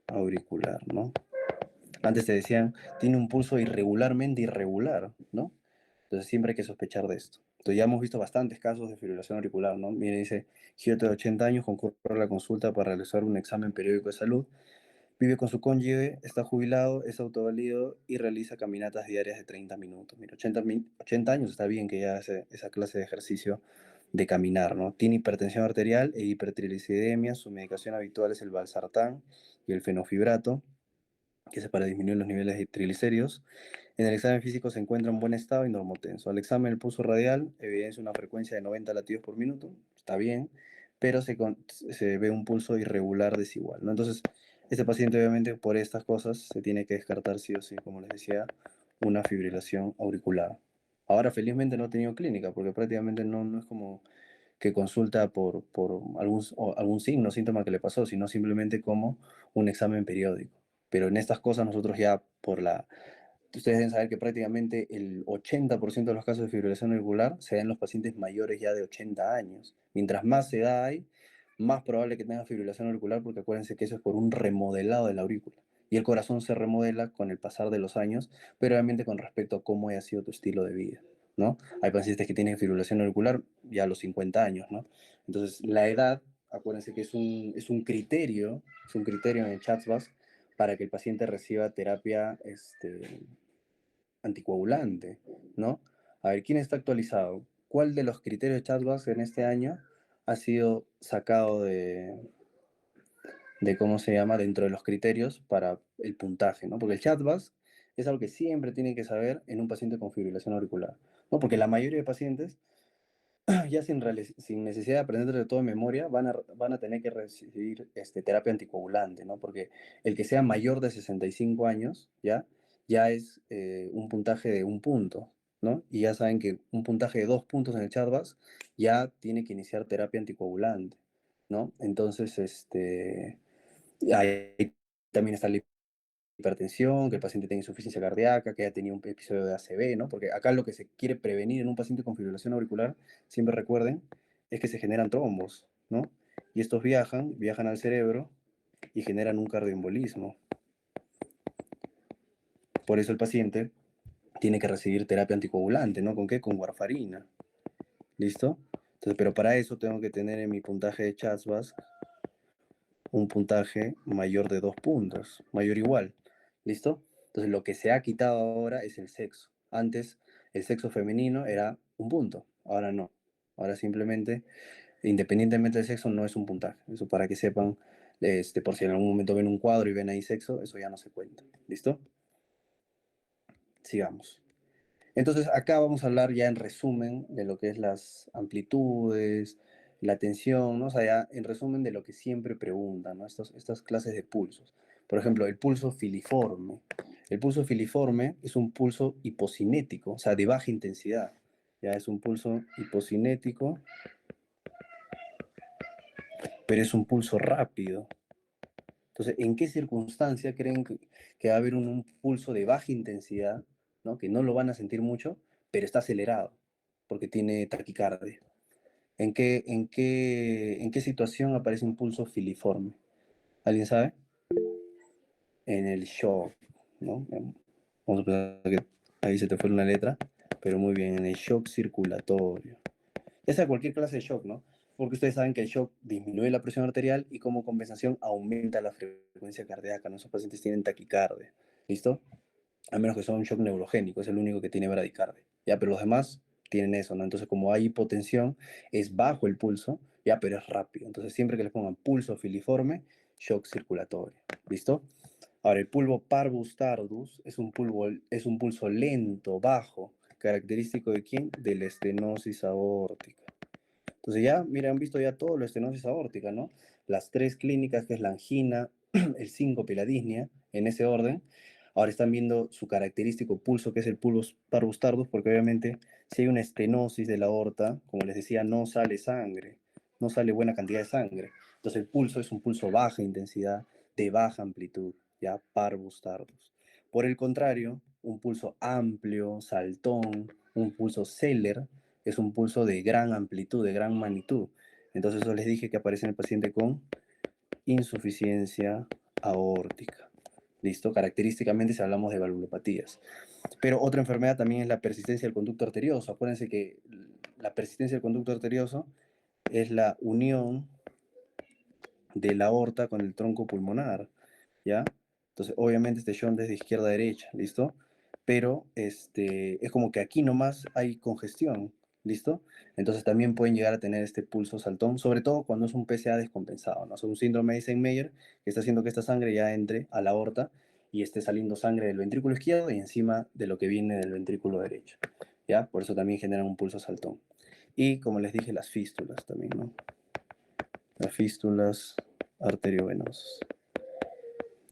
Speaker 1: auricular, ¿no? Antes te decían, tiene un pulso irregularmente irregular, ¿no? Entonces siempre hay que sospechar de esto. Entonces ya hemos visto bastantes casos de fibrilación auricular, ¿no? Mire, dice, Giote de 80 años concurre a la consulta para realizar un examen periódico de salud. Vive con su cónyuge, está jubilado, es autoválido y realiza caminatas diarias de 30 minutos. Mira, 80 años está bien que ya hace esa clase de ejercicio de caminar, ¿no? Tiene hipertensión arterial e hipertrigliceridemia. Su medicación habitual es el valsartán y el fenofibrato, que es para disminuir los niveles de triglicéridos. En el examen físico se encuentra en buen estado y normotenso. Al examen del pulso radial evidencia una frecuencia de 90 latidos por minuto, está bien, pero se ve un pulso irregular desigual, ¿no? Entonces, este paciente obviamente por estas cosas se tiene que descartar sí o sí, como les decía, una fibrilación auricular. Ahora, felizmente no ha tenido clínica, porque prácticamente no es como que consulta por algún signo, síntoma que le pasó, sino simplemente como un examen periódico. Pero en estas cosas nosotros ya ustedes deben saber que prácticamente el 80% de los casos de fibrilación auricular se dan en los pacientes mayores ya de 80 años. Mientras más edad hay, más probable que tengan fibrilación auricular, porque acuérdense que eso es por un remodelado de la aurícula. Y el corazón se remodela con el pasar de los años, pero obviamente con respecto a cómo haya sido tu estilo de vida, ¿no? Hay pacientes que tienen fibrilación auricular ya a los 50 años, ¿no? Entonces, la edad, acuérdense que es un criterio en el CHADS-VAS para que el paciente reciba terapia anticoagulante, ¿no? A ver, ¿quién está actualizado? ¿Cuál de los criterios de CHADS-VAS en este año ha sido sacado de cómo se llama, dentro de los criterios para el puntaje, ¿no? Porque el CHADS-VAS es algo que siempre tienen que saber en un paciente con fibrilación auricular, ¿no? Porque la mayoría de pacientes, ya sin necesidad de aprender de todo de memoria, van a tener que recibir terapia anticoagulante, ¿no? Porque el que sea mayor de 65 años, ya es un puntaje de un punto, ¿no? Y ya saben que un puntaje de 2 puntos en el CHADS-VAS ya tiene que iniciar terapia anticoagulante. ¿no? Entonces, ahí también está la hipertensión, que el paciente tenga insuficiencia cardíaca, que haya tenido un episodio de ACV, ¿no? Porque acá lo que se quiere prevenir en un paciente con fibrilación auricular, siempre recuerden, es que se generan trombos, ¿no? Y estos viajan al cerebro y generan un cardioembolismo. Por eso el paciente tiene que recibir terapia anticoagulante, ¿no? ¿Con qué? Con warfarina. ¿Listo? Entonces, pero para eso tengo que tener en mi puntaje de CHADS-VASc un puntaje mayor de 2 puntos, mayor o igual. ¿Listo? Entonces, lo que se ha quitado ahora es el sexo. Antes, el sexo femenino era un punto, ahora no. Ahora simplemente, independientemente del sexo, no es un puntaje. Eso para que sepan, por si en algún momento ven un cuadro y ven ahí sexo, eso ya no se cuenta. ¿Listo? Sigamos. Entonces, acá vamos a hablar ya en resumen de lo que es las amplitudes, la tensión, ¿no? O sea, ya en resumen de lo que siempre preguntan, ¿no? Estas clases de pulsos. Por ejemplo, el pulso filiforme. El pulso filiforme es un pulso hipocinético, o sea, de baja intensidad. Ya es un pulso hipocinético, pero es un pulso rápido. Entonces, ¿en qué circunstancia creen que va a haber un pulso de baja intensidad, ¿no? Que no lo van a sentir mucho, pero está acelerado, porque tiene taquicardia? ¿En qué situación aparece un pulso filiforme? ¿Alguien sabe? En el shock, ¿no? Vamos a pensar que ahí se te fue una letra, pero muy bien, en el shock circulatorio. Ya sea cualquier clase de shock, ¿no? Porque ustedes saben que el shock disminuye la presión arterial y como compensación aumenta la frecuencia cardíaca, ¿no? Esos pacientes tienen taquicardia, ¿listo? A menos que sea un shock neurogénico, es el único que tiene bradicardia, ¿ya? Pero los demás tienen eso, ¿no? Entonces, como hay hipotensión, es bajo el pulso, ¿ya? Pero es rápido. Entonces, siempre que les pongan pulso filiforme, shock circulatorio, ¿listo? Ahora, el pulso parvus tardus es un pulso lento, bajo, característico de quién? De la estenosis aórtica. Entonces ya, mira, han visto ya todo la estenosis aórtica, ¿no? Las tres clínicas, que es la angina, el síncope y la disnea, en ese orden. Ahora están viendo su característico pulso, que es el pulso parvus tardus, porque obviamente si hay una estenosis de la aorta, como les decía, no sale sangre, no sale buena cantidad de sangre. Entonces el pulso es un pulso baja intensidad, de baja amplitud, ya parvus tardus. Por el contrario, un pulso amplio, saltón, un pulso Zeller, es un pulso de gran amplitud, de gran magnitud. Entonces eso les dije que aparece en el paciente con insuficiencia aórtica. ¿Listo? Característicamente si hablamos de valvulopatías. Pero otra enfermedad también es la persistencia del conducto arterioso. Acuérdense que la persistencia del conducto arterioso es la unión de la aorta con el tronco pulmonar, ¿ya? Entonces, obviamente este shunt es de izquierda a derecha, ¿listo? Pero es como que aquí nomás hay congestión, ¿listo? Entonces también pueden llegar a tener este pulso saltón, sobre todo cuando es un PCA descompensado, ¿no? Es un síndrome de Eisenmenger que está haciendo que esta sangre ya entre a la aorta y esté saliendo sangre del ventrículo izquierdo y encima de lo que viene del ventrículo derecho, ¿ya? Por eso también generan un pulso saltón. Y como les dije, las fístulas también, ¿no? Las fístulas arteriovenosas.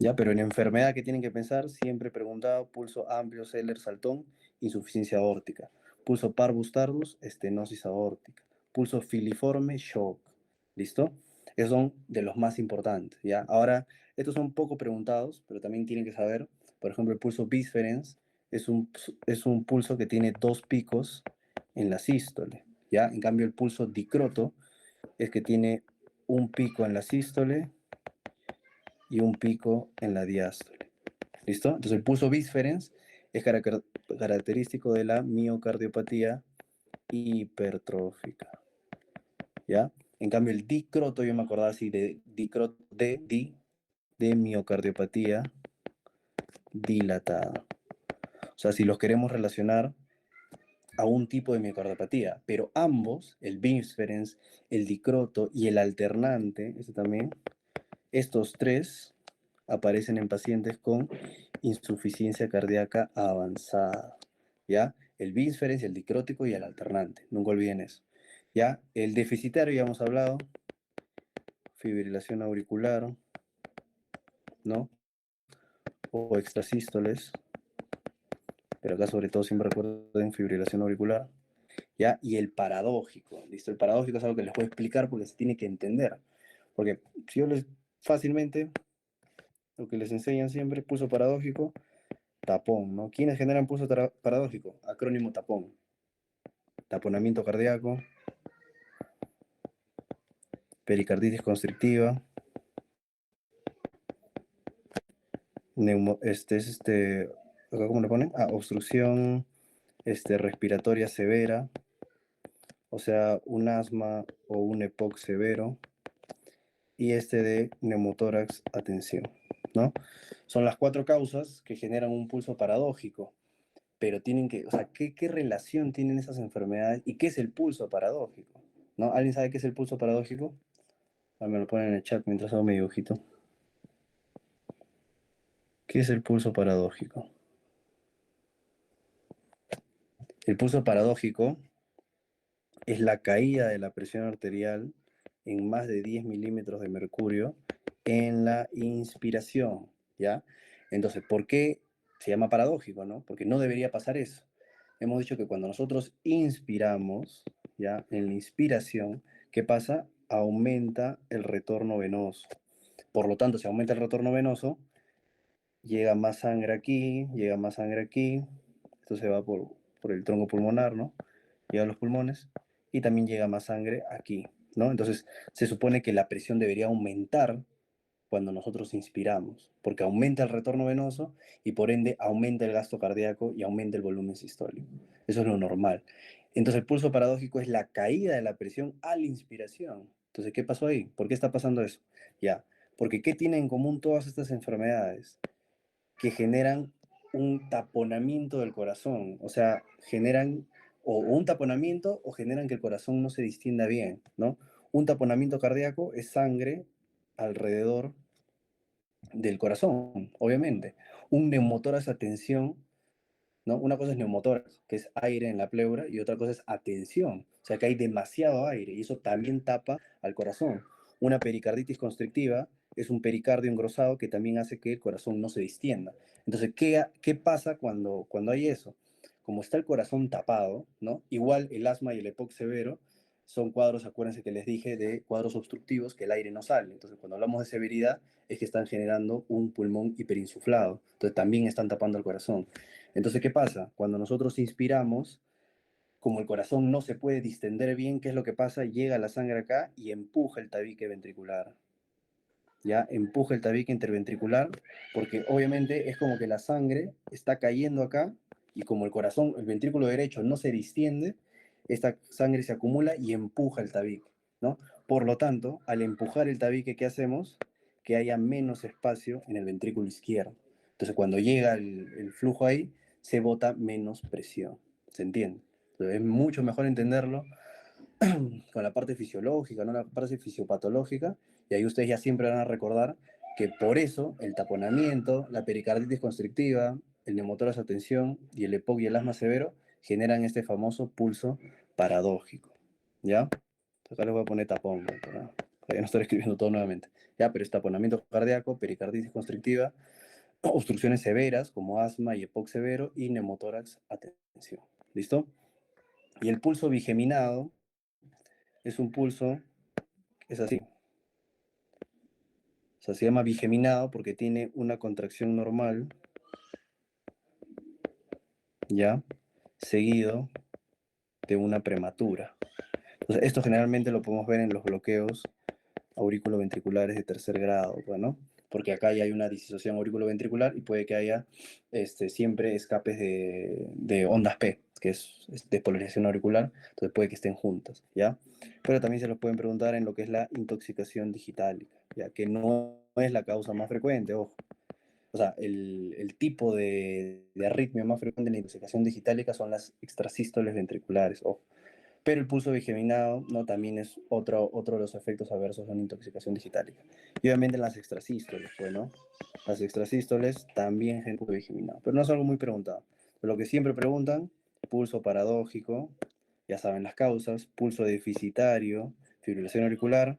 Speaker 1: Ya, pero en enfermedad que tienen que pensar, siempre he preguntado pulso amplio, Zeller, saltón, insuficiencia aórtica. Pulso parvus tardus, estenosis aórtica. Pulso filiforme, shock. ¿Listo? Esos son de los más importantes, ¿ya? Ahora, estos son poco preguntados, pero también tienen que saber, por ejemplo, el pulso bisferens es un pulso que tiene dos picos en la sístole, ¿ya? En cambio, el pulso dicroto es que tiene un pico en la sístole y un pico en la diástole. ¿Listo? Entonces el pulso bisferens es característico de la miocardiopatía hipertrófica. ¿Ya? En cambio el dicroto, yo me acordaba así de dicroto, de miocardiopatía dilatada. O sea, si los queremos relacionar a un tipo de miocardiopatía, pero ambos, el bisferens, el dicroto y el alternante, ese también, estos tres aparecen en pacientes con insuficiencia cardíaca avanzada, ¿ya? El bisferens, el dicrótico y el alternante, nunca olviden eso, ¿ya? El deficitario ya hemos hablado, fibrilación auricular, ¿no? O extrasístoles, pero acá sobre todo siempre recuerden fibrilación auricular, ¿ya? Y el paradójico, ¿listo? El paradójico es algo que les voy a explicar porque se tiene que entender. Porque si yo les fácilmente, lo que les enseñan siempre, pulso paradójico, tapón, ¿no? ¿Quiénes generan pulso paradójico? Acrónimo tapón. Taponamiento cardíaco, pericarditis constrictiva, acá cómo le ponen, obstrucción respiratoria severa, o sea, un asma o un EPOC severo, y de neumotórax atención, ¿no? Son las 4 causas que generan un pulso paradójico, pero tienen que, o sea, ¿qué relación tienen esas enfermedades y qué es el pulso paradójico? ¿No? ¿Alguien sabe qué es el pulso paradójico? Me lo ponen en el chat mientras hago mi dibujito. ¿Qué es el pulso paradójico? El pulso paradójico es la caída de la presión arterial en más de 10 milímetros de mercurio en la inspiración, ¿ya? Entonces, ¿por qué se llama paradójico, no? Porque no debería pasar eso. Hemos dicho que cuando nosotros inspiramos, ¿ya? En la inspiración, ¿qué pasa? Aumenta el retorno venoso. Por lo tanto, si aumenta el retorno venoso, llega más sangre aquí, llega más sangre aquí, esto se va por el tronco pulmonar, ¿no? Llega a los pulmones y también llega más sangre aquí, ¿no? Entonces, se supone que la presión debería aumentar cuando nosotros inspiramos, porque aumenta el retorno venoso y por ende aumenta el gasto cardíaco y aumenta el volumen sistólico. Eso es lo normal. Entonces, el pulso paradójico es la caída de la presión a la inspiración. Entonces, ¿qué pasó ahí? ¿Por qué está pasando eso? Ya, porque ¿qué tienen en común todas estas enfermedades? Que generan un taponamiento del corazón, o sea, generan o un taponamiento o generan que el corazón no se distienda bien, ¿no? Un taponamiento cardíaco es sangre alrededor del corazón, obviamente. Un neumotórax a tensión, ¿no? Una cosa es neumotórax, que es aire en la pleura, y otra cosa es atención, o sea que hay demasiado aire y eso también tapa al corazón. Una pericarditis constrictiva es un pericardio engrosado que también hace que el corazón no se distienda. Entonces, ¿qué pasa cuando hay eso? Como está el corazón tapado, ¿no? Igual el asma y el EPOC severo son cuadros, acuérdense que les dije, de cuadros obstructivos que el aire no sale. Entonces, cuando hablamos de severidad, es que están generando un pulmón hiperinsuflado. Entonces, también están tapando el corazón. Entonces, ¿qué pasa? Cuando nosotros inspiramos, como el corazón no se puede distender bien, ¿qué es lo que pasa? Llega la sangre acá y empuja el tabique ventricular. ¿Ya? Empuja el tabique interventricular, porque obviamente es como que la sangre está cayendo acá y como el corazón, el ventrículo derecho no se distiende, esta sangre se acumula y empuja el tabique, ¿no? Por lo tanto, al empujar el tabique, ¿qué hacemos? Que haya menos espacio en el ventrículo izquierdo. Entonces, cuando llega el flujo ahí, se bota menos presión. ¿Se entiende? Entonces, es mucho mejor entenderlo con la parte fisiológica, ¿no? La parte fisiopatológica, y ahí ustedes ya siempre van a recordar que por eso el taponamiento, la pericarditis constrictiva, el neumotórax a tensión y el EPOC y el asma severo generan este famoso pulso paradójico, ¿ya? Acá les voy a poner tapón, ¿no? para ya no estar escribiendo todo nuevamente. Ya, pero es taponamiento cardíaco, pericarditis constrictiva, obstrucciones severas como asma y EPOC severo y neumotórax a tensión. ¿Listo? Y el pulso bigeminado es un pulso, es así. O sea, se llama bigeminado porque tiene una contracción normal, ¿ya? Seguido de una prematura. Entonces, esto generalmente lo podemos ver en los bloqueos auriculoventriculares de tercer grado, ¿no? Porque acá ya hay una disociación auriculoventricular y puede que haya siempre escapes de ondas P, que es despolarización auricular, entonces puede que estén juntas, ¿ya? Pero también se los pueden preguntar en lo que es la intoxicación digitálica, ya que no es la causa más frecuente, ojo. O sea, el tipo de arritmia más frecuente en la intoxicación digitálica son las extrasístoles ventriculares, ojo. Pero el pulso bigeminado, ¿no? También es otro de los efectos adversos de una intoxicación digitálica. Y obviamente las extrasístoles, pues, ¿no? Las extrasístoles también generan pulso bigeminado, pero no es algo muy preguntado. Lo que siempre preguntan, pulso paradójico, ya saben las causas, pulso deficitario, fibrilación auricular,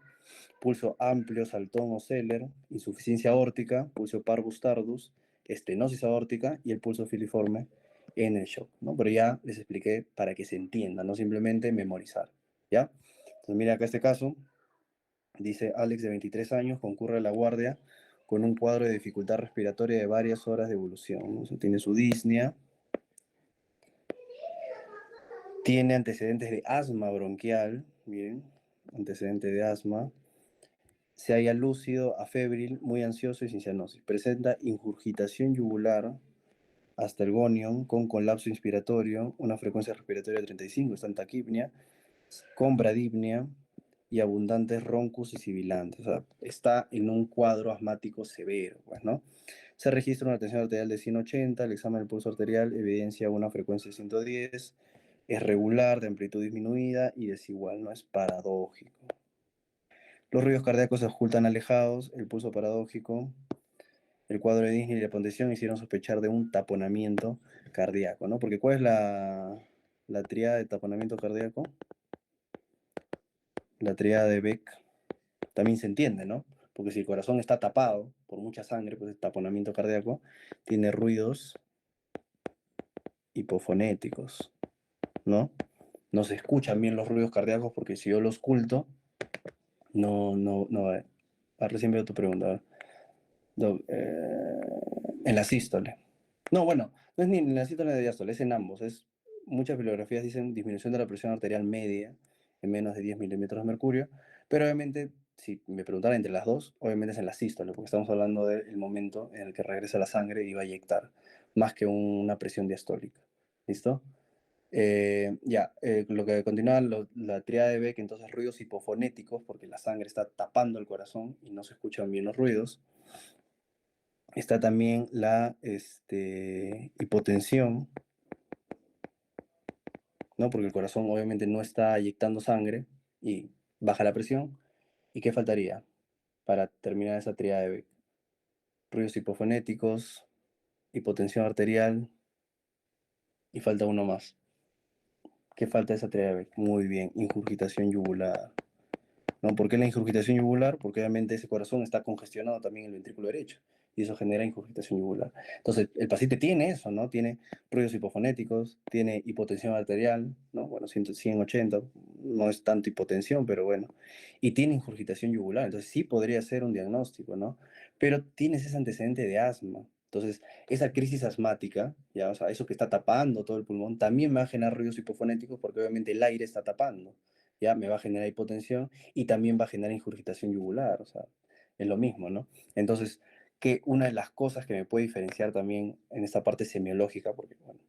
Speaker 1: pulso amplio, saltón o Seller, insuficiencia aórtica, pulso parvus tardus, estenosis aórtica y el pulso filiforme en el shock, ¿no? Pero ya les expliqué para que se entienda, no simplemente memorizar, ¿ya? Entonces, mira acá este caso, Dice, Alex, de 23 años, concurre a la guardia con un cuadro de dificultad respiratoria de varias horas de evolución, ¿no? O sea, tiene su disnea, tiene antecedentes de asma bronquial, bien, antecedente de asma, se halla lúcido, afebril, muy ansioso y sin cianosis. Presenta ingurgitación yugular hasta el gonion con colapso inspiratorio, una frecuencia respiratoria de 35, está en taquipnia, con bradipnia y abundantes roncus y sibilantes. O sea, está en un cuadro asmático severo, pues, ¿no? Se registra una tensión arterial de 180, el examen del pulso arterial evidencia una frecuencia de 110, es regular, de amplitud disminuida y desigual, no es paradójico. Los ruidos cardíacos se ocultan alejados, el pulso paradójico, el cuadro de Disney y la pontición hicieron sospechar de un taponamiento cardíaco, ¿no? Porque ¿cuál es la tríada de taponamiento cardíaco? La tríada de Beck también se entiende, ¿no? Porque si el corazón está tapado por mucha sangre, pues es taponamiento cardíaco, tiene ruidos hipofonéticos, ¿no? No se escuchan bien los ruidos cardíacos porque si yo los oculto, no. Recién veo tu pregunta. No, en la sístole. No, bueno, no es ni en la sístole ni en la diástole, es en ambos. Muchas bibliografías dicen disminución de la presión arterial media en menos de 10 milímetros de mercurio, pero obviamente, si me preguntara entre las dos, obviamente es en la sístole, porque estamos hablando del momento en el que regresa la sangre y va a eyectar, más que una presión diastólica. ¿Listo? Lo que continúa la tríada de Beck, entonces ruidos hipofonéticos, porque la sangre está tapando el corazón y no se escuchan bien los ruidos. Está también la hipotensión, ¿no? Porque el corazón obviamente no está eyectando sangre y baja la presión. ¿Y qué faltaría para terminar esa tríada de Beck? Ruidos hipofonéticos, hipotensión arterial y falta uno más. ¿Qué falta de esa tríada de Beck? Muy bien, ingurgitación yugular. ¿No? ¿Por qué la ingurgitación yugular? Porque obviamente ese corazón está congestionado también en el ventrículo derecho y eso genera ingurgitación yugular. Entonces, el paciente tiene eso, ¿no? Tiene ruidos hipofonéticos, tiene hipotensión arterial, ¿no? Bueno, 180, no es tanto hipotensión, pero bueno. Y tiene ingurgitación yugular, entonces sí podría ser un diagnóstico, ¿no? Pero tienes ese antecedente de asma. Entonces, esa crisis asmática, ya, o sea, eso que está tapando todo el pulmón, también va a generar ruidos hipofonéticos porque obviamente el aire está tapando, ya me va a generar hipotensión y también va a generar ingurgitación yugular, o sea, es lo mismo, ¿no? Entonces, que una de las cosas que me puede diferenciar también en esta parte semiológica, porque, bueno,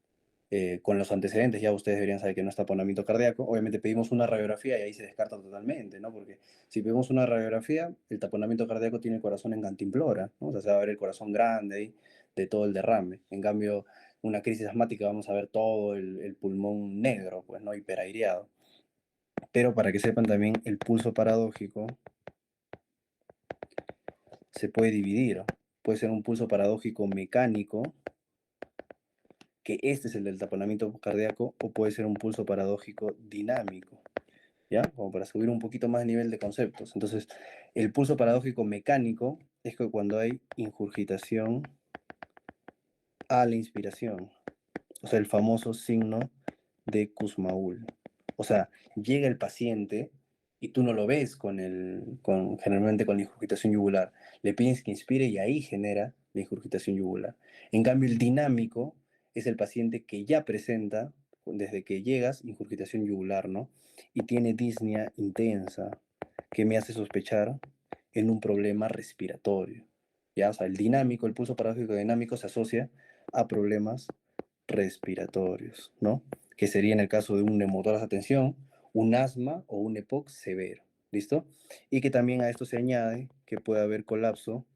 Speaker 1: con los antecedentes ya ustedes deberían saber que no es taponamiento cardíaco, obviamente pedimos una radiografía y ahí se descarta totalmente, ¿no? Porque si pedimos una radiografía, el taponamiento cardíaco tiene el corazón en cantimplora, ¿no? O sea, se va a ver el corazón grande ahí de todo el derrame. En cambio, una crisis asmática vamos a ver todo el pulmón negro, pues, ¿no? Hiperaireado. Pero para que sepan también, el pulso paradójico se puede dividir. Puede ser un pulso paradójico mecánico, que este es el del taponamiento cardíaco, o puede ser un pulso paradójico dinámico, ¿ya? Como para subir un poquito más el nivel de conceptos. Entonces, el pulso paradójico mecánico es que cuando hay ingurgitación a la inspiración, o sea, el famoso signo de Kussmaul. O sea, llega el paciente y tú no lo ves generalmente con la ingurgitación yugular. Le pides que inspire y ahí genera la ingurgitación yugular. En cambio, el dinámico es el paciente que ya presenta, desde que llegas, ingurgitación yugular, ¿no? Y tiene disnea intensa, que me hace sospechar en un problema respiratorio. ¿Ya? O sea, el dinámico, el pulso paradójico dinámico se asocia a problemas respiratorios, ¿no? Que sería en el caso de un neumotórax a tensión, un asma o un EPOC severo, ¿listo? Y que también a esto se añade que puede haber colapso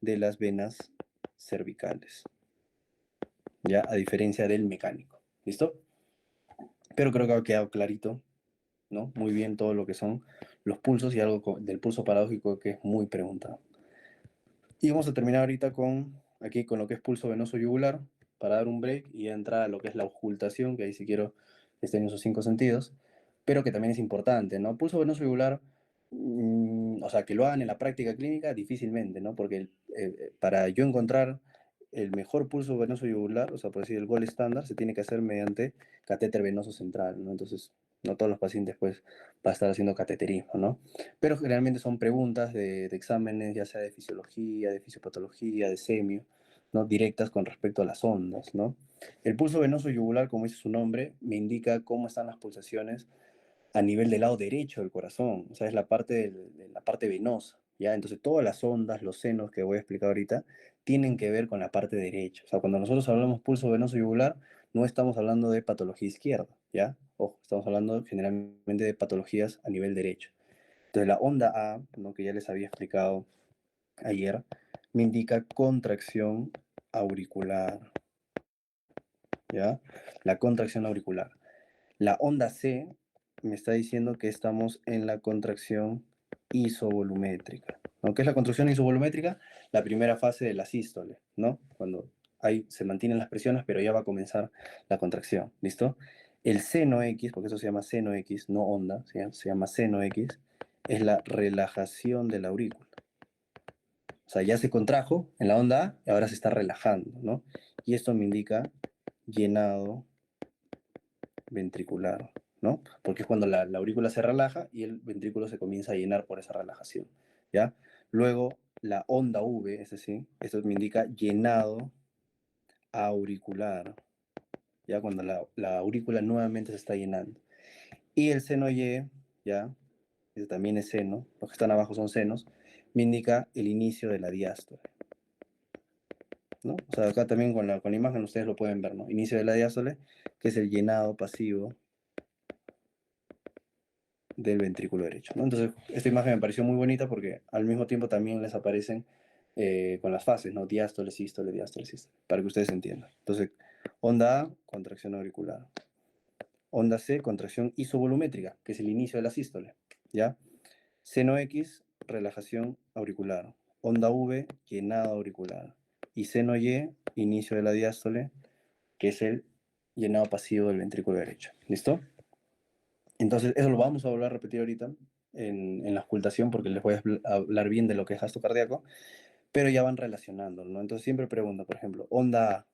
Speaker 1: de las venas cervicales, ya a diferencia del mecánico, ¿listo? Pero creo que ha quedado clarito, ¿no? Muy bien todo lo que son los pulsos y algo del pulso paradójico que es muy preguntado. Y vamos a terminar ahorita aquí con lo que es pulso venoso yugular, para dar un break y entrar a lo que es la auscultación, que ahí sí quiero que estén en sus cinco sentidos, pero que también es importante, ¿no? Pulso venoso yugular, o sea, que lo hagan en la práctica clínica difícilmente, ¿no? Porque para yo encontrar el mejor pulso venoso yugular, o sea, por decir el gol estándar, se tiene que hacer mediante catéter venoso central, ¿no? Entonces, No todos los pacientes, pues, va a estar haciendo cateterismo, ¿no? Pero generalmente son preguntas de exámenes, ya sea de fisiología, de fisiopatología, de semio, ¿no? Directas con respecto a las ondas, ¿no? El pulso venoso yugular, como dice su nombre, me indica cómo están las pulsaciones a nivel del lado derecho del corazón, o sea, es la parte, de la parte venosa, ¿ya? Entonces, todas las ondas, los senos que voy a explicar ahorita, tienen que ver con la parte derecha. O sea, cuando nosotros hablamos pulso venoso yugular, no estamos hablando de patología izquierda, ¿ya? Ojo, estamos hablando generalmente de patologías a nivel derecho. Entonces, la onda A, ¿no? Que ya les había explicado ayer, me indica contracción auricular, ¿ya? La contracción auricular. La onda C me está diciendo que estamos en la contracción isovolumétrica, ¿no? ¿Qué es la contracción isovolumétrica? La primera fase de la sístole, ¿no? Cuando ahí se mantienen las presiones, pero ya va a comenzar la contracción, ¿listo? El seno X, porque eso se llama seno X, no onda, se llama seno X, es la relajación de la aurícula. O sea, ya se contrajo en la onda A y ahora se está relajando, ¿no? Y esto me indica llenado ventricular, ¿no? Porque es cuando la aurícula se relaja y el ventrículo se comienza a llenar por esa relajación, ¿ya? Luego, la onda V, es decir, esto me indica llenado auricular, ¿ya? Cuando la aurícula nuevamente se está llenando. Y el seno Y, ¿ya? Eso también es seno, los que están abajo son senos, me indica el inicio de la diástole, ¿no? O sea, acá también con la imagen ustedes lo pueden ver, ¿no? Inicio de la diástole, que es el llenado pasivo del ventrículo derecho, ¿no? Entonces, esta imagen me pareció muy bonita porque al mismo tiempo también les aparecen con las fases, ¿no? Diástole, sístole, para que ustedes entiendan. Entonces, onda A, contracción auricular. Onda C, contracción isovolumétrica, que es el inicio de la sístole, ¿ya? Seno X, relajación auricular. Onda V, llenado auricular. Y seno Y, inicio de la diástole, que es el llenado pasivo del ventrículo derecho. ¿Listo? Entonces, eso lo vamos a volver a repetir ahorita en la ocultación porque les voy a hablar bien de lo que es gasto cardíaco, pero ya van relacionando, ¿no? Entonces siempre pregunto, por ejemplo, onda A,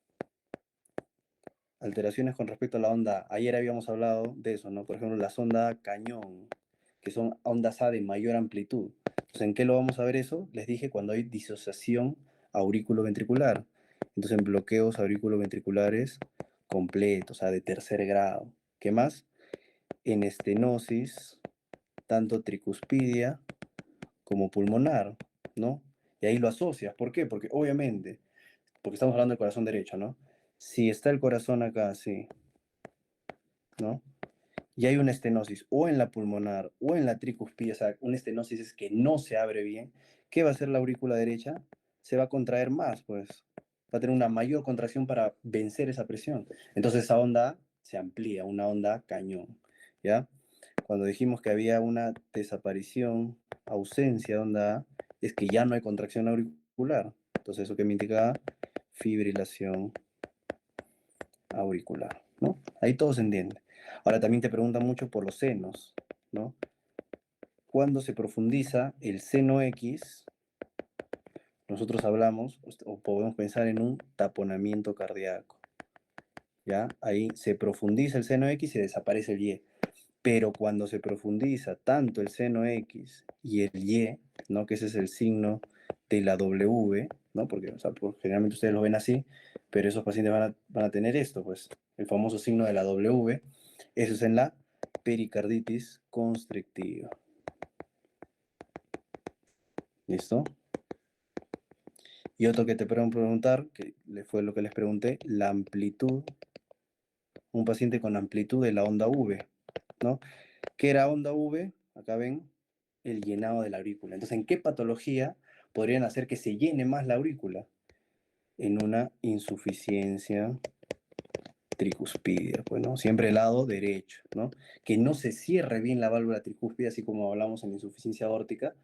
Speaker 1: alteraciones con respecto a la onda A. Ayer habíamos hablado de eso, ¿no? Por ejemplo, las ondas cañón, que son ondas A de mayor amplitud. Entonces, ¿en qué lo vamos a ver eso? Les dije cuando hay disociación aurículo-ventricular. Entonces, en bloqueos auriculoventriculares completos, o sea, de tercer grado. ¿Qué más? En estenosis tanto tricuspidia como pulmonar, ¿no? Y ahí lo asocias. ¿Por qué? Porque obviamente, porque estamos hablando del corazón derecho, ¿no? Si está el corazón acá así, ¿no? Y hay una estenosis o en la pulmonar o en la tricuspidia, o sea, una estenosis es que no se abre bien, ¿qué va a hacer la aurícula derecha? Se va a contraer más, pues. Va a tener una mayor contracción para vencer esa presión. Entonces esa onda se amplía, una onda cañón, ¿ya? Cuando dijimos que había una desaparición, ausencia de onda A, es que ya no hay contracción auricular. Entonces, ¿eso que me indica? Fibrilación auricular, ¿no? Ahí todo se entiende. Ahora también te preguntan mucho por los senos, ¿no? Cuando se profundiza el seno X, nosotros hablamos o podemos pensar en un taponamiento cardíaco, ¿ya? Ahí se profundiza el seno X y desaparece el Y. Pero cuando se profundiza tanto el seno X y el Y, ¿no? Que ese es el signo de la W, ¿no? Porque o sea, generalmente ustedes lo ven así, pero esos pacientes van a tener esto, pues, el famoso signo de la W, eso es en la pericarditis constrictiva. ¿Listo? Y otro que te pueden preguntar, que fue lo que les pregunté, la amplitud, un paciente con amplitud de la onda V, ¿no? ¿Qué era onda V? Acá ven, el llenado de la aurícula. Entonces, ¿en qué patología podrían hacer que se llene más la aurícula? En una insuficiencia tricuspidia, pues, ¿no? Siempre el lado derecho, ¿no? Que no se cierre bien la válvula tricúspide, así como hablamos en insuficiencia aórtica,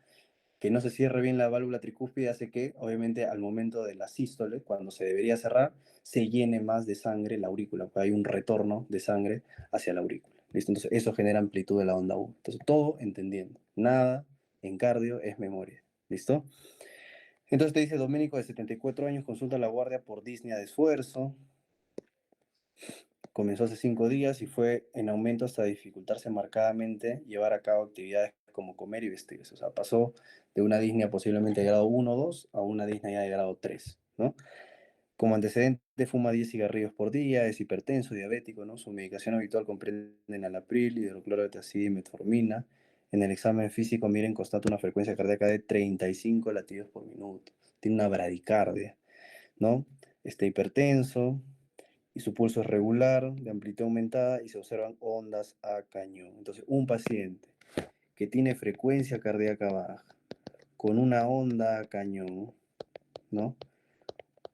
Speaker 1: que no se cierre bien la válvula tricúspide hace que, obviamente, al momento de la sístole, cuando se debería cerrar, se llene más de sangre la aurícula, porque hay un retorno de sangre hacia la aurícula. ¿Listo? Entonces, eso genera amplitud de la onda U. Entonces, todo entendiendo. Nada en cardio es memoria. ¿Listo? Entonces te dice Doménico de 74 años, consulta a la guardia por disnea de esfuerzo. comenzó hace 5 días y fue en aumento hasta dificultarse marcadamente llevar a cabo actividades como comer y vestirse. O sea, pasó de una disnea posiblemente de grado 1 o 2 a una disnea ya de grado 3, ¿no? Como antecedente, fuma 10 cigarrillos por día, es hipertenso, diabético, ¿no? Su medicación habitual comprende enalapril, hidroclorotiazida y metformina. En el examen físico, miren, constata una frecuencia cardíaca de 35 latidos por minuto. Tiene una bradicardia, ¿no? Está hipertenso y su pulso es regular, de amplitud aumentada y se observan ondas a cañón. Entonces, un paciente que tiene frecuencia cardíaca baja, con una onda a cañón, ¿no?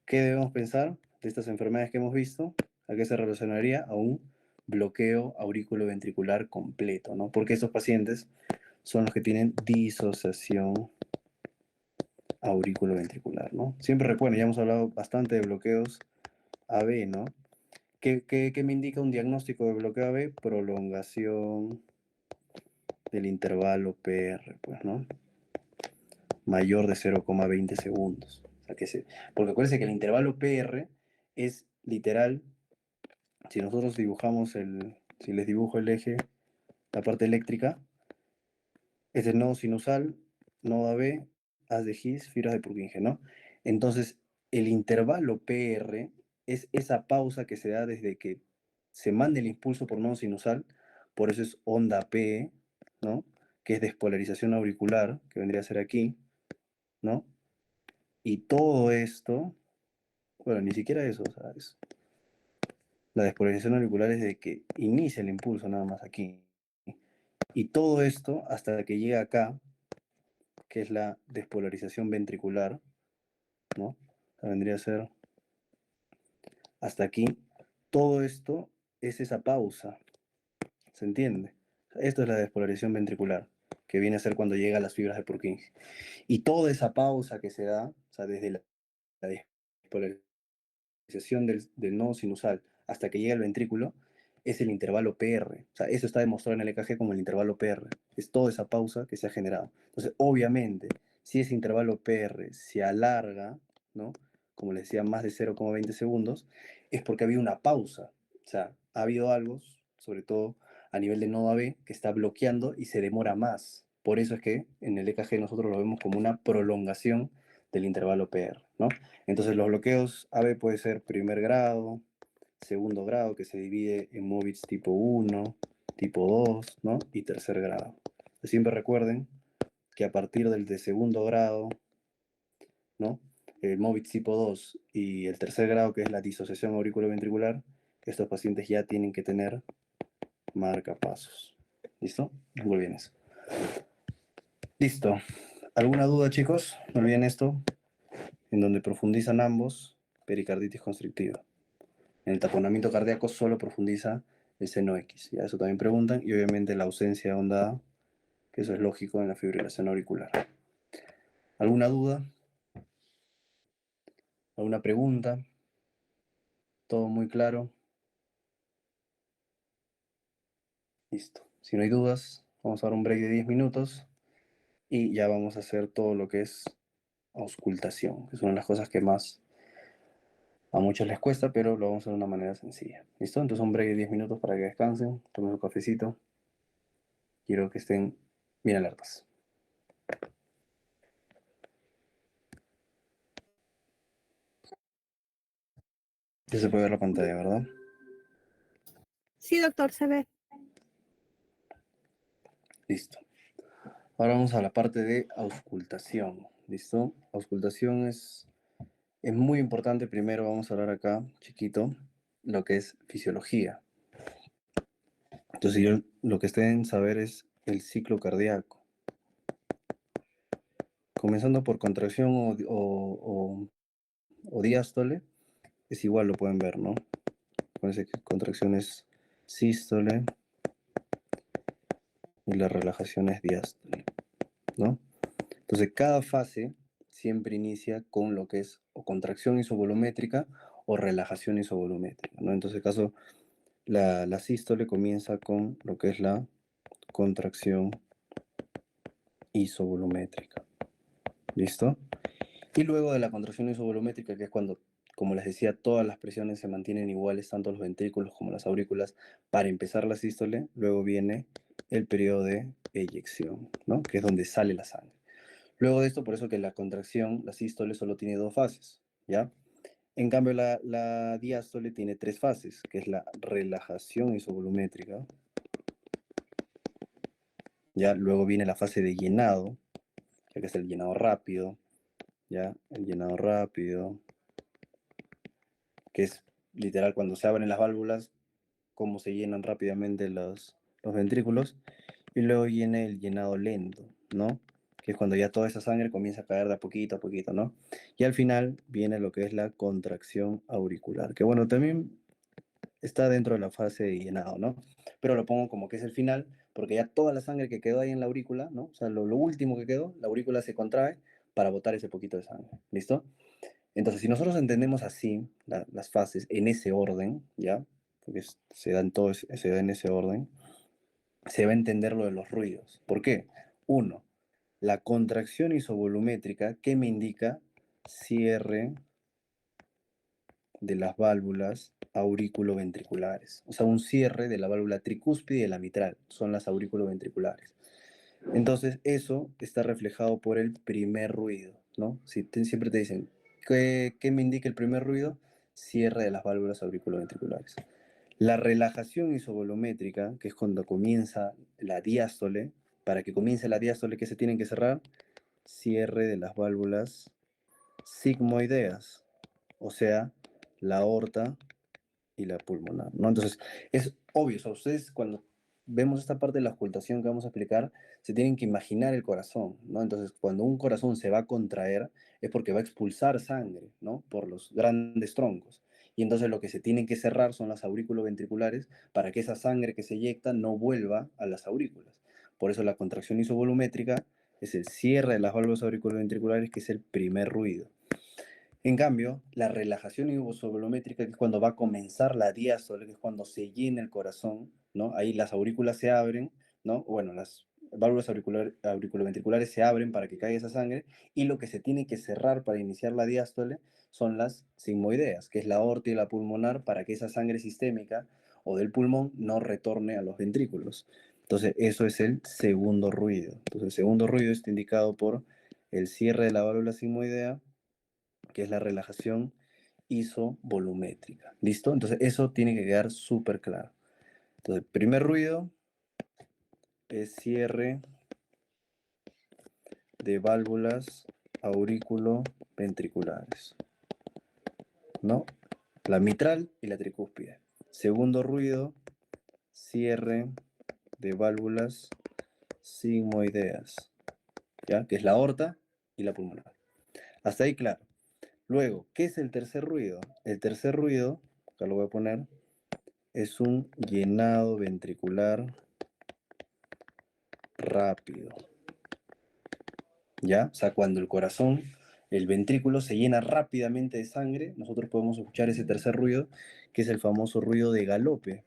Speaker 1: ¿Qué debemos pensar de estas enfermedades que hemos visto? ¿A qué se relacionaría? A un bloqueo auriculoventricular completo, ¿no? Porque estos pacientes son los que tienen disociación auriculoventricular, ¿no? Siempre recuerden, ya hemos hablado bastante de bloqueos AB, ¿no? ¿Qué me indica un diagnóstico de bloqueo AB? Prolongación del intervalo PR, pues, ¿no? Mayor de 0,20 segundos. O sea, porque acuérdense que el intervalo PR es literal. Si nosotros dibujamos si les dibujo el eje, la parte eléctrica, es el nodo sinusal, nodo AB, haz de His, fibras de Purkinje, ¿no? Entonces, el intervalo PR es esa pausa que se da desde que se manda el impulso por nodo sinusal, por eso es onda P, ¿no? Que es despolarización auricular, que vendría a ser aquí, ¿no? Y todo esto, bueno, ni siquiera eso, ¿sabes? La despolarización auricular es de que inicia el impulso nada más aquí. Y todo esto hasta que llega acá, que es la despolarización ventricular, ¿no? O sea, vendría a ser hasta aquí. Todo esto es esa pausa, ¿se entiende? Esto es la despolarización ventricular, que viene a ser cuando llega a las fibras de Purkinje. Y toda esa pausa que se da, o sea, desde la despolarización del nodo sinusal hasta que llega al ventrículo, es el intervalo PR. O sea, eso está demostrado en el EKG como el intervalo PR. Es toda esa pausa que se ha generado. Entonces, obviamente, si ese intervalo PR se alarga, ¿no? Como les decía, más de 0,20 segundos, es porque había una pausa. O sea, ha habido algo, sobre todo a nivel del nodo AB, que está bloqueando y se demora más. Por eso es que en el EKG nosotros lo vemos como una prolongación del intervalo PR, ¿no? Entonces los bloqueos AB puede ser primer grado, segundo grado, que se divide en MOVITS tipo 1, tipo 2, ¿no? Y tercer grado. Siempre recuerden que a partir del de segundo grado, ¿no? El MOVITS tipo 2 y el tercer grado, que es la disociación auriculoventricular, estos pacientes ya tienen que tener marcapasos. ¿Listo? Muy bien eso. Listo. ¿Alguna duda, chicos? No olviden esto, en donde profundizan ambos, pericarditis constrictiva. En el taponamiento cardíaco solo profundiza el seno X. Ya eso también preguntan. Y obviamente la ausencia de onda A, que eso es lógico en la fibrilación auricular. ¿Alguna duda? ¿Alguna pregunta? ¿Todo muy claro? Listo. Si no hay dudas, vamos a dar un break de 10 minutos y ya vamos a hacer todo lo que es auscultación, que es una de las cosas que más a muchos les cuesta, pero lo vamos a hacer de una manera sencilla. ¿Listo? Entonces un break de 10 minutos para que descansen, tomen un cafecito. Quiero que estén bien alertas. Ya se puede ver la pantalla, ¿verdad?
Speaker 2: Sí, doctor, se ve.
Speaker 1: Listo. Ahora vamos a la parte de auscultación. ¿Listo? Auscultación es muy importante. Primero vamos a hablar acá, chiquito, lo que es fisiología. Entonces, lo que deben saber es el ciclo cardíaco. Comenzando por contracción o diástole, es igual, lo pueden ver, ¿no? Parece que contracción es sístole y la relajación es diástole, ¿no? Entonces, cada fase siempre inicia con lo que es o contracción isovolumétrica o relajación isovolumétrica, ¿no? Entonces, en caso, la sístole comienza con lo que es la contracción isovolumétrica. ¿Listo? Y luego de la contracción isovolumétrica, que es cuando como les decía, todas las presiones se mantienen iguales, tanto los ventrículos como las aurículas, para empezar la sístole. Luego viene el periodo de eyección, ¿no? Que es donde sale la sangre. Luego de esto, por eso que la contracción, la sístole, solo tiene 2 fases, ¿ya? En cambio, la diástole tiene 3 fases, que es la relajación isovolumétrica, ¿ya? Luego viene la fase de llenado, que es el llenado rápido, ¿ya? El llenado rápido, que es literal cuando se abren las válvulas, cómo se llenan rápidamente los ventrículos. Y luego viene el llenado lento, ¿no? Que es cuando ya toda esa sangre comienza a caer de a poquito, ¿no? Y al final viene lo que es la contracción auricular, que bueno, también está dentro de la fase de llenado, ¿no? Pero lo pongo como que es el final, porque ya toda la sangre que quedó ahí en la aurícula, ¿no? O sea, lo último que quedó, la aurícula se contrae para botar ese poquito de sangre, ¿listo? Entonces, si nosotros entendemos así las fases en ese orden, ¿ya? Porque se da en ese orden, se va a entender lo de los ruidos. ¿Por qué? Uno, la contracción isovolumétrica que me indica cierre de las válvulas auriculoventriculares. O sea, un cierre de la válvula tricúspide y de la mitral. Son las auriculoventriculares. Entonces, eso está reflejado por el primer ruido, ¿no? Siempre te dicen, ¿qué me indica el primer ruido? Cierre de las válvulas auriculoventriculares. La relajación isovolumétrica, que es cuando comienza la diástole, para que comience la diástole, ¿qué se tienen que cerrar? Cierre de las válvulas sigmoideas, o sea, la aorta y la pulmonar, ¿no? Entonces, es obvio, o sea, ustedes cuando vemos esta parte de la ocultación que vamos a explicar, se tienen que imaginar el corazón, ¿no? Entonces, cuando un corazón se va a contraer, es porque va a expulsar sangre, ¿no? Por los grandes troncos. Y entonces lo que se tienen que cerrar son las aurículo-ventriculares para que esa sangre que se eyecta no vuelva a las aurículas. Por eso la contracción isovolumétrica es el cierre de las válvulas auriculoventriculares, que es el primer ruido. En cambio, la relajación isovolumétrica, que es cuando va a comenzar la diástole, que es cuando se llena el corazón, ¿no? Ahí las aurículas se abren, ¿no? Bueno, las válvulas auriculoventriculares se abren para que caiga esa sangre, y lo que se tiene que cerrar para iniciar la diástole son las sigmoideas, que es la aorta y la pulmonar, para que esa sangre sistémica o del pulmón no retorne a los ventrículos. Entonces, eso es el segundo ruido. Entonces, el segundo ruido está indicado por el cierre de la válvula sigmoidea, que es la relajación isovolumétrica. ¿Listo? Entonces eso tiene que quedar súper claro. Entonces, el primer ruido es cierre de válvulas auriculoventriculares, ¿no? La mitral y la tricúspide. Segundo ruido, cierre de válvulas sigmoideas, ¿ya? Que es la aorta y la pulmonar. Hasta ahí claro. Luego, ¿qué es el tercer ruido? El tercer ruido, acá lo voy a poner, es un llenado ventricular rápido, ¿ya? O sea, cuando el corazón, el ventrículo se llena rápidamente de sangre, nosotros podemos escuchar ese tercer ruido, que es el famoso ruido de galope.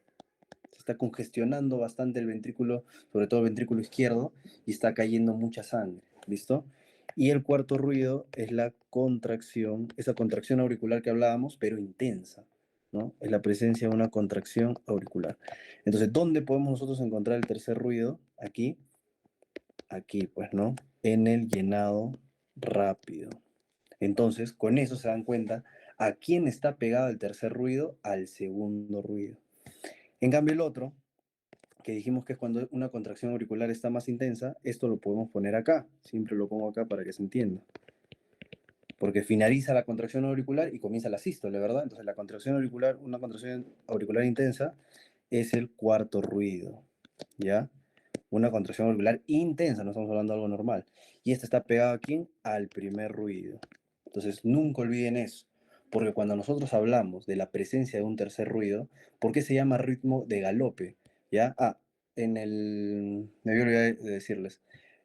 Speaker 1: Se está congestionando bastante el ventrículo, sobre todo el ventrículo izquierdo, y está cayendo mucha sangre, ¿listo? Y el cuarto ruido es la contracción, esa contracción auricular que hablábamos, pero intensa, ¿no? Es la presencia de una contracción auricular. Entonces, ¿dónde podemos nosotros encontrar el tercer ruido? Aquí, pues, ¿no? En el llenado rápido. Entonces, con eso se dan cuenta a quién está pegado el tercer ruido, al segundo ruido. En cambio, el otro, que dijimos que es cuando una contracción auricular está más intensa, esto lo podemos poner acá. Siempre lo pongo acá para que se entienda. Porque finaliza la contracción auricular y comienza la sístole, ¿verdad? Entonces la contracción auricular, una contracción auricular intensa, es el cuarto ruido, ¿ya? Una contracción auricular intensa, no estamos hablando de algo normal. Y esta está pegada aquí al primer ruido. Entonces nunca olviden eso. Porque cuando nosotros hablamos de la presencia de un tercer ruido, ¿por qué se llama ritmo de galope? ¿Ya? Me había olvidado de decirles.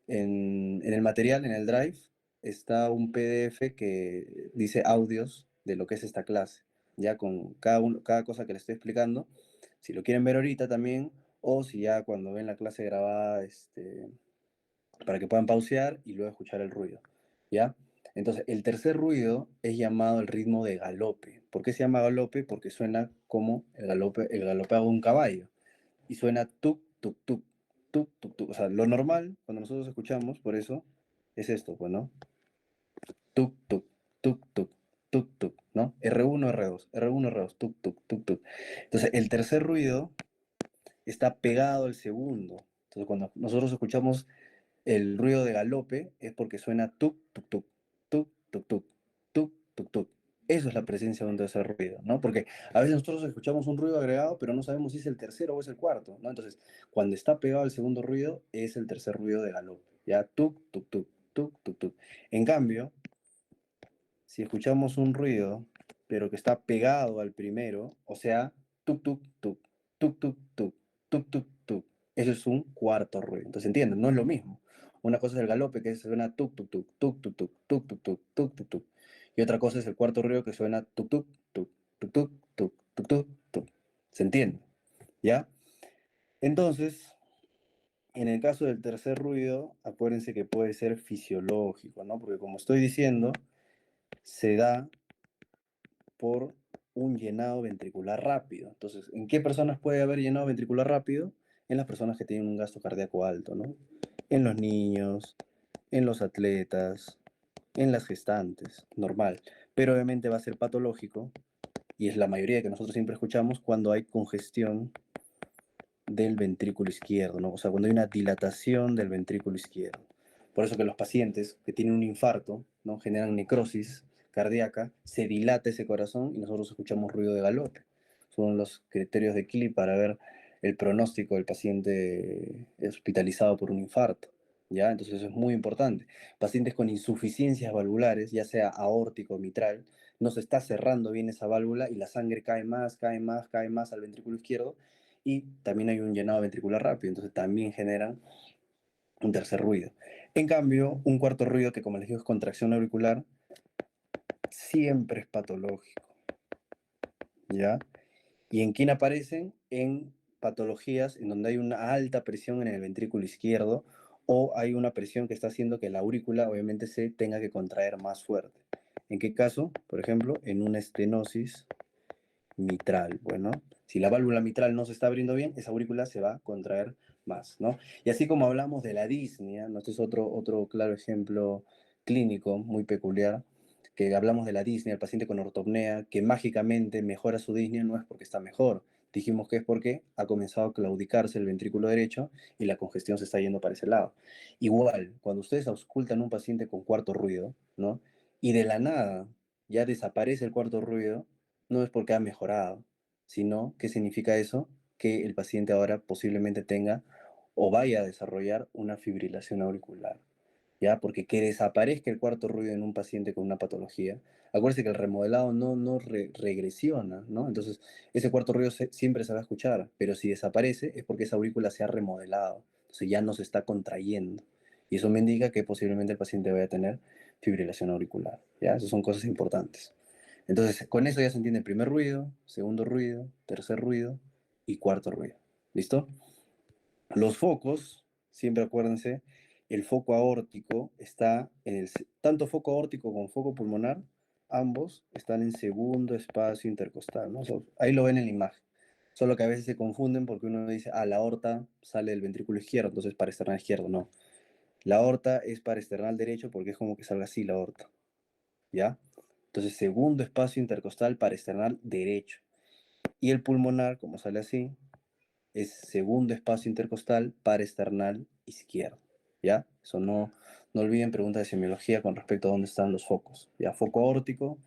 Speaker 1: En el material, en el Drive, está un PDF que dice audios de lo que es esta clase, ya con cada cosa que les estoy explicando. Si lo quieren ver ahorita también, o si ya cuando ven la clase grabada, para que puedan pausear y luego escuchar el ruido, ¿ya? Entonces, el tercer ruido es llamado el ritmo de galope. ¿Por qué se llama galope? Porque suena como el galopeo de un caballo. Y suena tuk, tuk, tuk, tuk, tuk, tuk. O sea, lo normal, cuando nosotros escuchamos, por eso, es esto, pues, ¿no? Tuk, tuk, tuk, tuk, tuk, tuk, ¿no? R1, R2, R1, R2, tuk, tuk, tuk, tuk. Entonces, el tercer ruido está pegado al segundo. Entonces, cuando nosotros escuchamos el ruido de galope, es porque suena tuk, tuk, tuk, tuk, tuk, tuk, tuk, tuk, tuk. Eso es la presencia de un tercer ruido, ¿no? Porque a veces nosotros escuchamos un ruido agregado, pero no sabemos si es el tercero o es el cuarto, ¿no? Entonces, cuando está pegado al segundo ruido, es el tercer ruido de galope, ¿ya? Tuk, tuk, tuk, tuk, tuk, tuk. En cambio, si escuchamos un ruido, pero que está pegado al primero, o sea, tuk, tuk, tuk, tuk, tuk, tuk, tuk, tuk, tuk, eso es un cuarto ruido. Entonces, ¿entienden? No es lo mismo. Una cosa es el galope, que suena tuk, tuk, tuk, tuk, tuk, tuk, tuk, tuk, tuk, tuk, tuk, tuk. Y otra cosa es el cuarto ruido que suena tuk, tuk, tuk, tuk, tuk, tuk, tuk, tuk, tuk. ¿Se entiende? ¿Ya? Entonces, en el caso del tercer ruido, acuérdense que puede ser fisiológico, ¿no? Porque como estoy diciendo, se da por un llenado ventricular rápido. Entonces, ¿en qué personas puede haber llenado ventricular rápido? En las personas que tienen un gasto cardíaco alto, ¿no? En los niños, en los atletas, en las gestantes, normal. Pero obviamente va a ser patológico, y es la mayoría que nosotros siempre escuchamos cuando hay congestión del ventrículo izquierdo, ¿no? O sea, cuando hay una dilatación del ventrículo izquierdo. Por eso que los pacientes que tienen un infarto, ¿no? Generan necrosis cardíaca, se dilata ese corazón y nosotros escuchamos ruido de galope. Son los criterios de Kili para ver el pronóstico del paciente hospitalizado por un infarto, ¿ya? Entonces eso es muy importante. Pacientes con insuficiencias valvulares, ya sea aórtico o mitral, no se está cerrando bien esa válvula y la sangre cae más, cae más, cae más al ventrículo izquierdo y también hay un llenado ventricular rápido, entonces también generan un tercer ruido. En cambio, un cuarto ruido, que como les digo es contracción auricular, siempre es patológico, ¿ya? ¿Y en quién aparecen? En patologías en donde hay una alta presión en el ventrículo izquierdo o hay una presión que está haciendo que la aurícula obviamente se tenga que contraer más fuerte. ¿En qué caso? Por ejemplo, en una estenosis mitral. Bueno, si la válvula mitral no se está abriendo bien, esa aurícula se va a contraer más, ¿no? Y así como hablamos de la disnea, ¿no? Este es otro claro ejemplo clínico muy peculiar, que hablamos de la disnea, el paciente con ortopnea, que mágicamente mejora su disnea, no es porque está mejor. Dijimos que es porque ha comenzado a claudicarse el ventrículo derecho y la congestión se está yendo para ese lado. Igual, cuando ustedes auscultan a un paciente con cuarto ruido, ¿no? Y de la nada ya desaparece el cuarto ruido, no es porque ha mejorado, sino ¿qué significa eso? Que el paciente ahora posiblemente tenga o vaya a desarrollar una fibrilación auricular, ¿ya? Porque que desaparezca el cuarto ruido en un paciente con una patología, acuérdense que el remodelado no regresiona, ¿no? Entonces, ese cuarto ruido siempre se va a escuchar, pero si desaparece es porque esa aurícula se ha remodelado, entonces ya no se está contrayendo. Y eso me indica que posiblemente el paciente vaya a tener fibrilación auricular, ¿ya? Esas son cosas importantes. Entonces, con eso ya se entiende el primer ruido, segundo ruido, tercer ruido y cuarto ruido. ¿Listo? Los focos, siempre acuérdense, el foco aórtico está tanto foco aórtico como foco pulmonar, ambos están en segundo espacio intercostal, ¿no? Ahí lo ven en la imagen. Solo que a veces se confunden porque uno dice, ah, la aorta sale del ventrículo izquierdo, entonces para esternal izquierdo, no. La aorta es para esternal derecho porque es como que salga así la aorta, ¿ya? Entonces, segundo espacio intercostal para esternal derecho. Y el pulmonar, como sale así, es segundo espacio intercostal para esternal izquierdo. ¿Ya? Eso no olviden preguntas de semiología con respecto a dónde están los focos. ¿Ya? Foco aórtico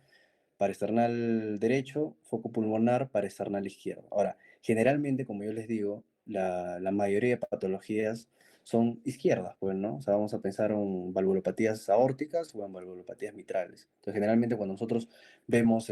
Speaker 1: para esternal derecho, foco pulmonar para esternal izquierdo. Ahora, generalmente, como yo les digo, la mayoría de patologías son izquierdas, pues, ¿no? O sea, vamos a pensar en valvulopatías aórticas o en valvulopatías mitrales. Entonces, generalmente cuando nosotros vemos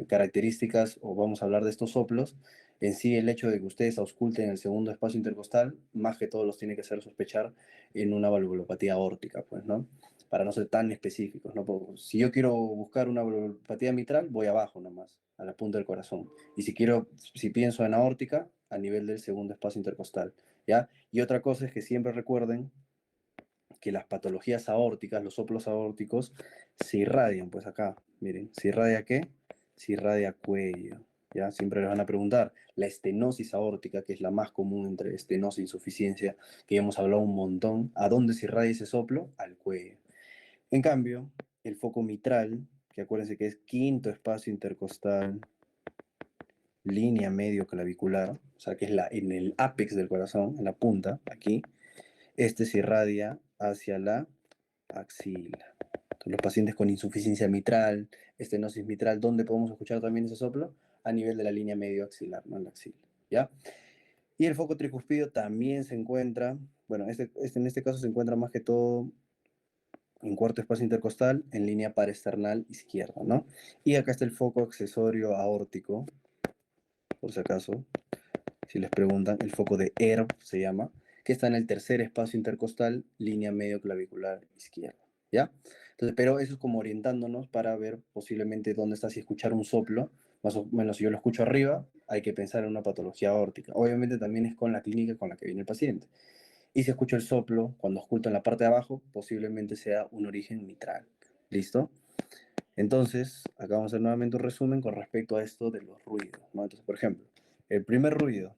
Speaker 1: características o vamos a hablar de estos soplos, en sí el hecho de que ustedes ausculten el segundo espacio intercostal, más que todo los tiene que hacer sospechar en una valvulopatía aórtica, pues, ¿no? Para no ser tan específicos, ¿no? Porque si yo quiero buscar una valvulopatía mitral, voy abajo nomás, a la punta del corazón. Y si pienso en aórtica, a nivel del segundo espacio intercostal, ¿ya? Y otra cosa es que siempre recuerden que las patologías aórticas, los soplos aórticos, se irradian, pues acá, miren, ¿se irradia qué? Se irradia cuello, ¿ya? Siempre les van a preguntar, la estenosis aórtica, que es la más común entre estenosis e insuficiencia, que ya hemos hablado un montón, ¿a dónde se irradia ese soplo? Al cuello. En cambio, el foco mitral, que acuérdense que es quinto espacio intercostal, línea medio clavicular, o sea que es en el ápex del corazón, en la punta, aquí, este se irradia hacia la axila. Entonces, los pacientes con insuficiencia mitral, estenosis mitral, ¿dónde podemos escuchar también ese soplo? A nivel de la línea medio axilar, no en la axila, ¿ya? Y el foco tricuspidio también se encuentra, bueno, en este caso se encuentra más que todo en cuarto espacio intercostal, en línea parasternal izquierda, ¿no? Y acá está el foco accesorio aórtico, por si acaso, si les preguntan, el foco de ERB se llama, que está en el tercer espacio intercostal, línea medio clavicular izquierda, ¿ya? Entonces, pero eso es como orientándonos para ver posiblemente dónde está, si escuchar un soplo, más o menos si yo lo escucho arriba, hay que pensar en una patología aórtica. Obviamente también es con la clínica con la que viene el paciente. Y si escucho el soplo, cuando oculto en la parte de abajo, posiblemente sea un origen mitral. ¿Listo? Entonces, acá vamos a hacer nuevamente un resumen con respecto a esto de los ruidos, ¿no? Entonces, por ejemplo, el primer ruido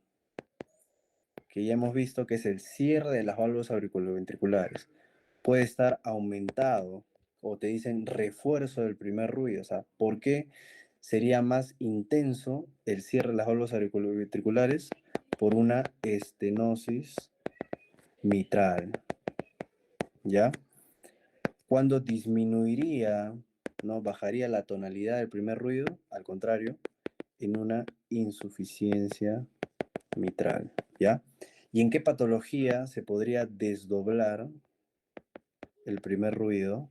Speaker 1: que ya hemos visto, que es el cierre de las válvulas auriculoventriculares, puede estar aumentado o te dicen refuerzo del primer ruido. O sea, ¿por qué sería más intenso el cierre de las válvulas auriculoventriculares? Por una estenosis mitral, ¿ya? Cuando disminuiría, ¿no? Bajaría la tonalidad del primer ruido, al contrario, en una insuficiencia mitral, ¿ya? ¿Y en qué patología se podría desdoblar el primer ruido?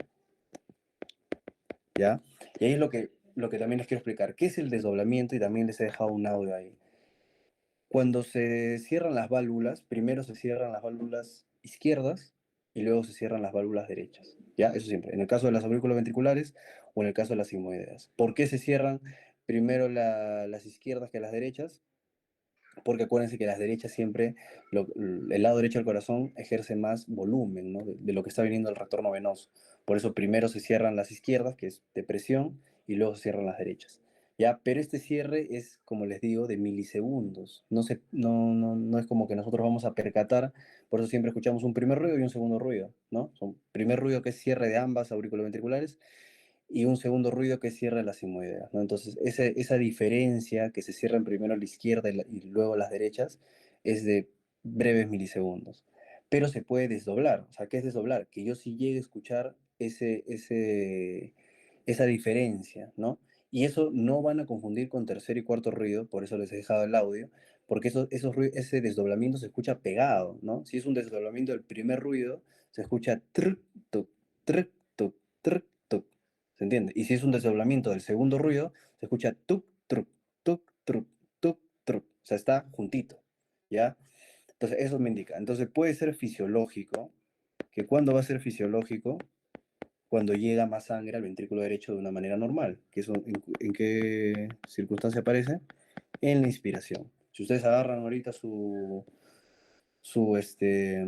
Speaker 1: ¿Ya? Y ahí es lo que también les quiero explicar. ¿Qué es el desdoblamiento? Y también les he dejado un audio ahí. Cuando se cierran las válvulas, primero se cierran las válvulas izquierdas y luego se cierran las válvulas derechas. ¿Ya? Eso siempre. En el caso de las ventriculares o en el caso de las sigmoideas. ¿Por qué se cierran primero las izquierdas que las derechas? Porque acuérdense que las derechas siempre, el lado derecho del corazón ejerce más volumen, ¿no? De lo que está viniendo el retorno venoso. Por eso primero se cierran las izquierdas, que es de presión, y luego se cierran las derechas. ¿Ya? Pero este cierre es, como les digo, de milisegundos. No es como que nosotros vamos a percatar, por eso siempre escuchamos un primer ruido y un segundo ruido, ¿no? Son primer ruido que es cierre de ambas auriculoventriculares y un segundo ruido que cierra las sigmoideas, ¿no? Entonces, esa diferencia que se cierran primero a la izquierda y luego a las derechas es de breves milisegundos. Pero se puede desdoblar. O sea, ¿qué es desdoblar? Que yo sí llegue a escuchar esa diferencia, ¿no? Y eso no van a confundir con tercer y cuarto ruido, por eso les he dejado el audio, porque ese desdoblamiento se escucha pegado, ¿no? Si es un desdoblamiento del primer ruido, se escucha tr, tuc, tr, tuc, tr, tuc. ¿Se entiende? Y si es un desdoblamiento del segundo ruido, se escucha tuk, truc, tuk, truc, tuk, truc. O sea, está juntito, ¿ya? Entonces, eso me indica. Entonces, puede ser fisiológico, que cuando va a ser fisiológico, cuando llega más sangre al ventrículo derecho de una manera normal. Que eso, ¿en qué circunstancia aparece? En la inspiración. Si ustedes agarran ahorita su, este,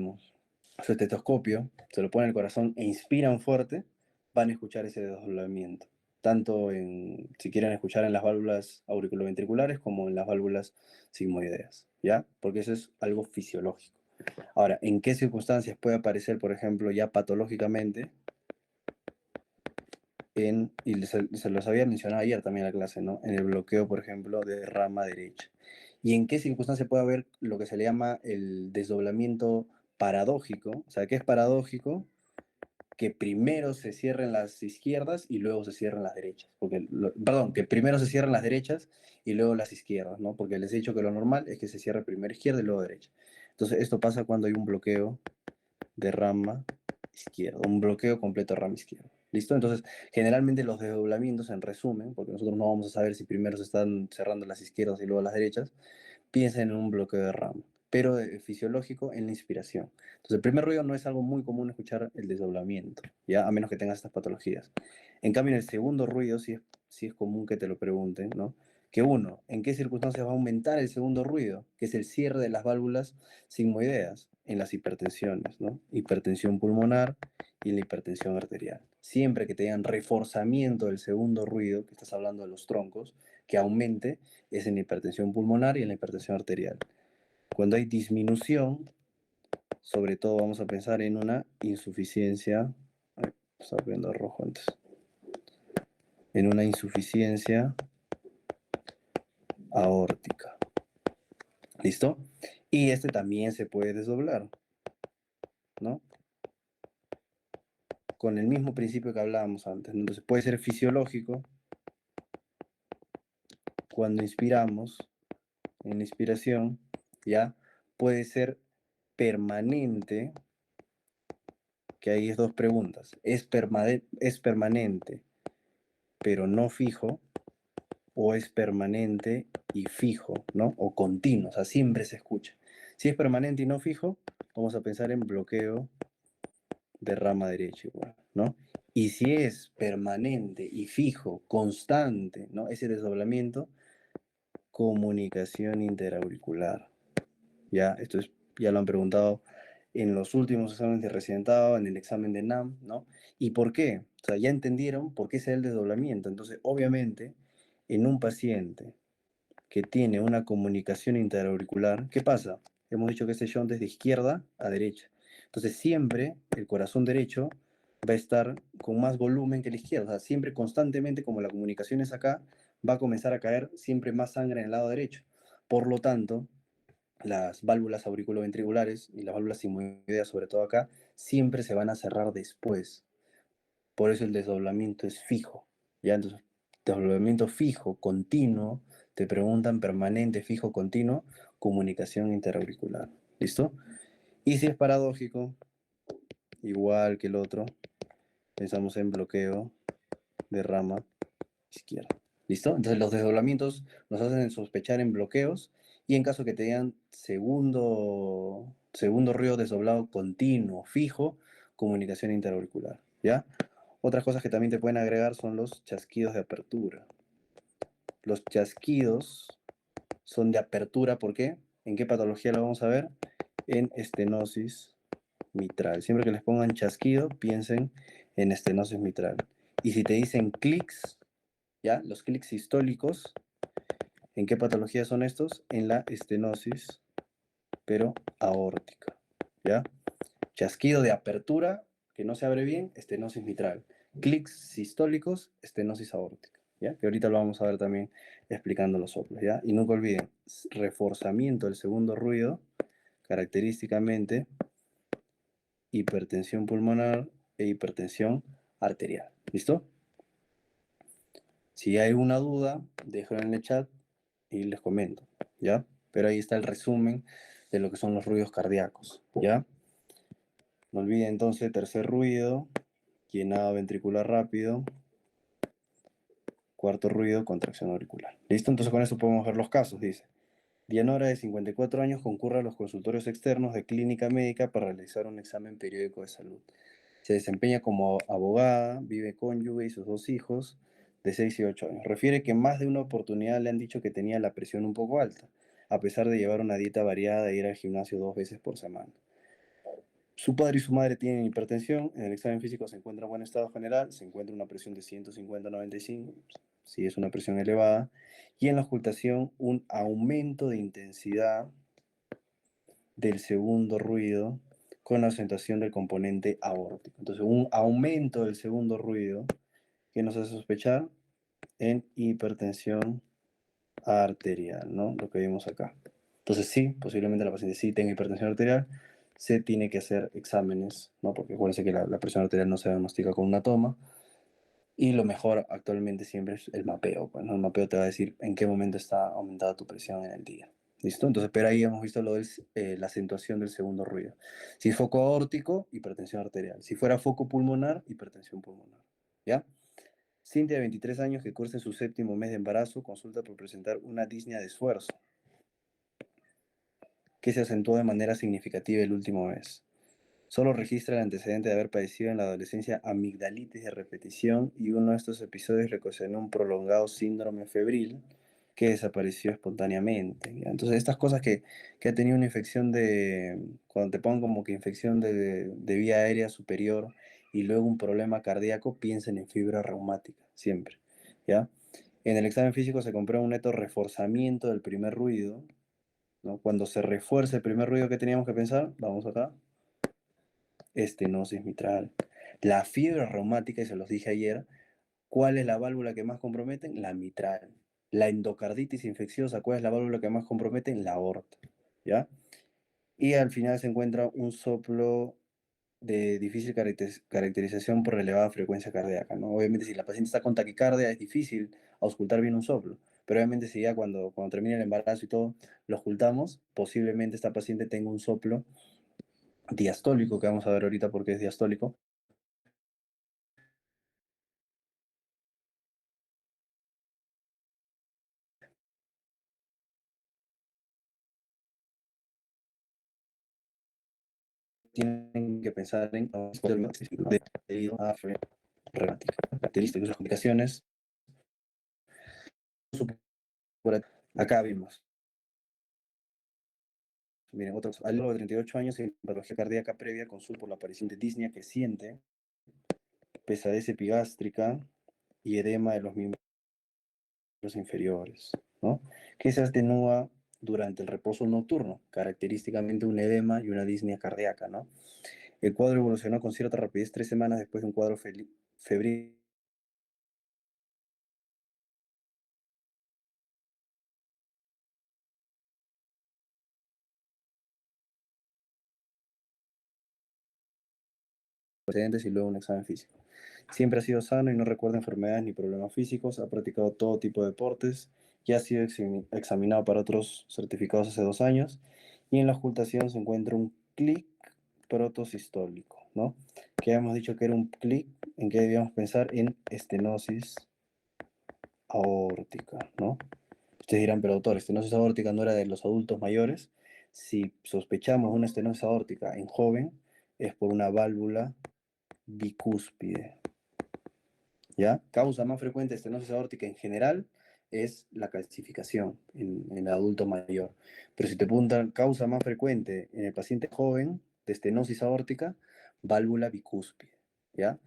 Speaker 1: su estetoscopio, se lo ponen al corazón e inspiran fuerte, van a escuchar ese desdoblamiento. Tanto si quieren escuchar en las válvulas auriculoventriculares como en las válvulas sigmoideas, ¿ya? Porque eso es algo fisiológico. Ahora, ¿en qué circunstancias puede aparecer, por ejemplo, ya patológicamente? Y se los había mencionado ayer también en la clase, ¿no? En el bloqueo, por ejemplo, de rama derecha. ¿Y en qué circunstancia puede haber lo que se le llama el desdoblamiento paradójico? O sea, ¿qué es paradójico? Que primero se cierren las izquierdas y luego se cierran las derechas. Perdón, que primero se cierran las derechas y luego las izquierdas, ¿no? Porque les he dicho que lo normal es que se cierre primero izquierda y luego derecha. Entonces, esto pasa cuando hay un bloqueo de rama izquierda, un bloqueo completo de rama izquierda. ¿Listo? Entonces, generalmente los desdoblamientos, en resumen, porque nosotros no vamos a saber si primero se están cerrando las izquierdas y luego las derechas, piensen en un bloqueo de rama, pero fisiológico en la inspiración. Entonces, el primer ruido no es algo muy común escuchar el desdoblamiento, ¿ya? A menos que tengas estas patologías. En cambio, en el segundo ruido sí es común que te lo pregunten, ¿no? Que uno, ¿en qué circunstancias va a aumentar el segundo ruido? Que es el cierre de las válvulas sigmoideas. en las hipertensiones, ¿no? Hipertensión pulmonar y la hipertensión arterial. Siempre que tengan reforzamiento del segundo ruido, que estás hablando de los troncos, que aumente, es en la hipertensión pulmonar y en la hipertensión arterial. Cuando hay disminución, sobre todo vamos a pensar en una insuficiencia, estaba viendo rojo antes, en una insuficiencia aórtica. ¿Listo? Y este también se puede desdoblar, ¿no? Con el mismo principio que hablábamos antes, ¿no? Entonces puede ser fisiológico cuando inspiramos, en la inspiración, ¿ya? Puede ser permanente, que ahí es dos preguntas. ¿Es permanente pero no fijo? ¿O es permanente y fijo, ¿no? O continuo, o sea, siempre se escucha. Si es permanente y no fijo, vamos a pensar en bloqueo de rama derecha igual, ¿no? Y si es permanente y fijo, constante, ¿no? Ese desdoblamiento, comunicación interauricular. Ya, ya lo han preguntado en los últimos exámenes de residentado, en el examen de NAM, ¿no? ¿Y por qué? O sea, ya entendieron por qué es el desdoblamiento. Entonces, obviamente, en un paciente que tiene una comunicación interauricular, ¿qué pasa? Hemos dicho que ese shunt es de izquierda a derecha. Entonces, siempre el corazón derecho va a estar con más volumen que la izquierda. O sea, siempre constantemente, como la comunicación es acá, va a comenzar a caer siempre más sangre en el lado derecho. Por lo tanto, las válvulas auriculoventriculares y las válvulas sigmoideas, sobre todo acá, siempre se van a cerrar después. Por eso el desdoblamiento es fijo. ¿Ya? Entonces, desdoblamiento fijo, continuo, te preguntan permanente, fijo, continuo, comunicación interauricular. ¿Listo? Y si es paradójico, igual que el otro, pensamos en bloqueo de rama izquierda. ¿Listo? Entonces los desdoblamientos nos hacen sospechar en bloqueos y en caso que te digan segundo ruido desdoblado continuo, fijo, comunicación interauricular. ¿Ya? Otras cosas que también te pueden agregar son los chasquidos de apertura. Los chasquidos son de apertura, ¿por qué? ¿En qué patología lo vamos a ver? En estenosis mitral. Siempre que les pongan chasquido, piensen en estenosis mitral. Y si te dicen clics, ¿ya? Los clics sistólicos, ¿en qué patología son estos? En la estenosis, pero aórtica, ¿ya? Chasquido de apertura, que no se abre bien, estenosis mitral. Clics sistólicos, estenosis aórtica, ¿ya? Que ahorita lo vamos a ver también explicando los soplos, ¿ya? Y nunca olviden, reforzamiento del segundo ruido, característicamente hipertensión pulmonar e hipertensión arterial. ¿Listo? Si hay una duda, déjenlo en el chat y les comento, ¿ya? Pero ahí está el resumen de lo que son los ruidos cardíacos, ¿ya? No olviden entonces, tercer ruido, llenado ventricular rápido. Cuarto ruido, contracción auricular. ¿Listo? Entonces con eso podemos ver los casos, dice. Dianora, de 54 años, concurre a los consultorios externos de clínica médica para realizar un examen periódico de salud. Se desempeña como abogada, vive cónyuge y sus dos hijos de 6 y 8 años. Refiere que más de una oportunidad le han dicho que tenía la presión un poco alta, a pesar de llevar una dieta variada e ir al gimnasio 2 veces por semana. Su padre y su madre tienen hipertensión. En el examen físico se encuentra en buen estado general. Se encuentra una presión de 150/95, si es una presión elevada. Y en la ocultación, un aumento de intensidad del segundo ruido con la acentuación del componente aórtico. Entonces, un aumento del segundo ruido que nos hace sospechar en hipertensión arterial, ¿no? Lo que vimos acá. Entonces, sí, posiblemente la paciente sí tenga hipertensión arterial, se tiene que hacer exámenes, ¿no? Porque acuérdense que la presión arterial no se diagnostica con una toma. Y lo mejor actualmente siempre es el mapeo, pues, ¿no? El mapeo te va a decir en qué momento está aumentada tu presión en el día. ¿Listo? Entonces, pero ahí hemos visto la acentuación del segundo ruido. Si es foco aórtico, hipertensión arterial. Si fuera foco pulmonar, hipertensión pulmonar. ¿Ya? Cintia, de 23 años, que cursa en su séptimo mes de embarazo, consulta por presentar una disnea de esfuerzo, que se acentuó de manera significativa el último mes. Solo registra el antecedente de haber padecido en la adolescencia amigdalitis de repetición y uno de estos episodios le ocasionó un prolongado síndrome febril que desapareció espontáneamente. ¿Ya? Entonces, estas cosas que ha tenido una infección cuando te pongan como que infección de vía aérea superior y luego un problema cardíaco, piensen en fibra reumática, siempre. ¿Ya? En el examen físico se comprueba un neto reforzamiento del primer ruido, ¿no? Cuando se refuerza el primer ruido que teníamos que pensar, vamos acá, estenosis mitral. La fibra reumática, y se los dije ayer, ¿cuál es la válvula que más comprometen? La mitral. La endocarditis infecciosa, ¿cuál es la válvula que más comprometen? La aorta. ¿Ya? Y al final se encuentra un soplo de difícil caracterización por elevada frecuencia cardíaca, ¿no? Obviamente si la paciente está con taquicardia es difícil auscultar bien un soplo, pero obviamente si ya cuando termina el embarazo y todo lo auscultamos, posiblemente esta paciente tenga un soplo diastólico, que vamos a ver ahorita porque es diastólico, tienen que pensar en debido a fibra reumática. Características, las complicaciones. Acá vimos, miren, otros, a lo largo de 38 años en patología cardíaca previa con por la aparición de disnea creciente, pesadez epigástrica y edema de los miembros inferiores, ¿no? Que se atenúa durante el reposo nocturno, característicamente un edema y una disnea cardíaca, ¿no? El cuadro evolucionó con cierta rapidez 3 semanas después de un cuadro febril precedentes y luego un examen físico. Siempre ha sido sano y no recuerda enfermedades ni problemas físicos, ha practicado todo tipo de deportes y ha sido examinado para otros certificados hace 2 años. Y en la ocultación se encuentra un clic protosistólico, ¿no? Que habíamos dicho que era un clic en que debíamos pensar en estenosis aórtica, ¿no? Ustedes dirán, pero doctor, estenosis aórtica no era de los adultos mayores. Si sospechamos una estenosis aórtica en joven, es por una válvula bicúspide. ¿Ya? Causa más frecuente de estenosis aórtica en general es la calcificación en el adulto mayor. Pero si te preguntan causa más frecuente en el paciente joven de estenosis aórtica, válvula bicúspide. ¿Ya?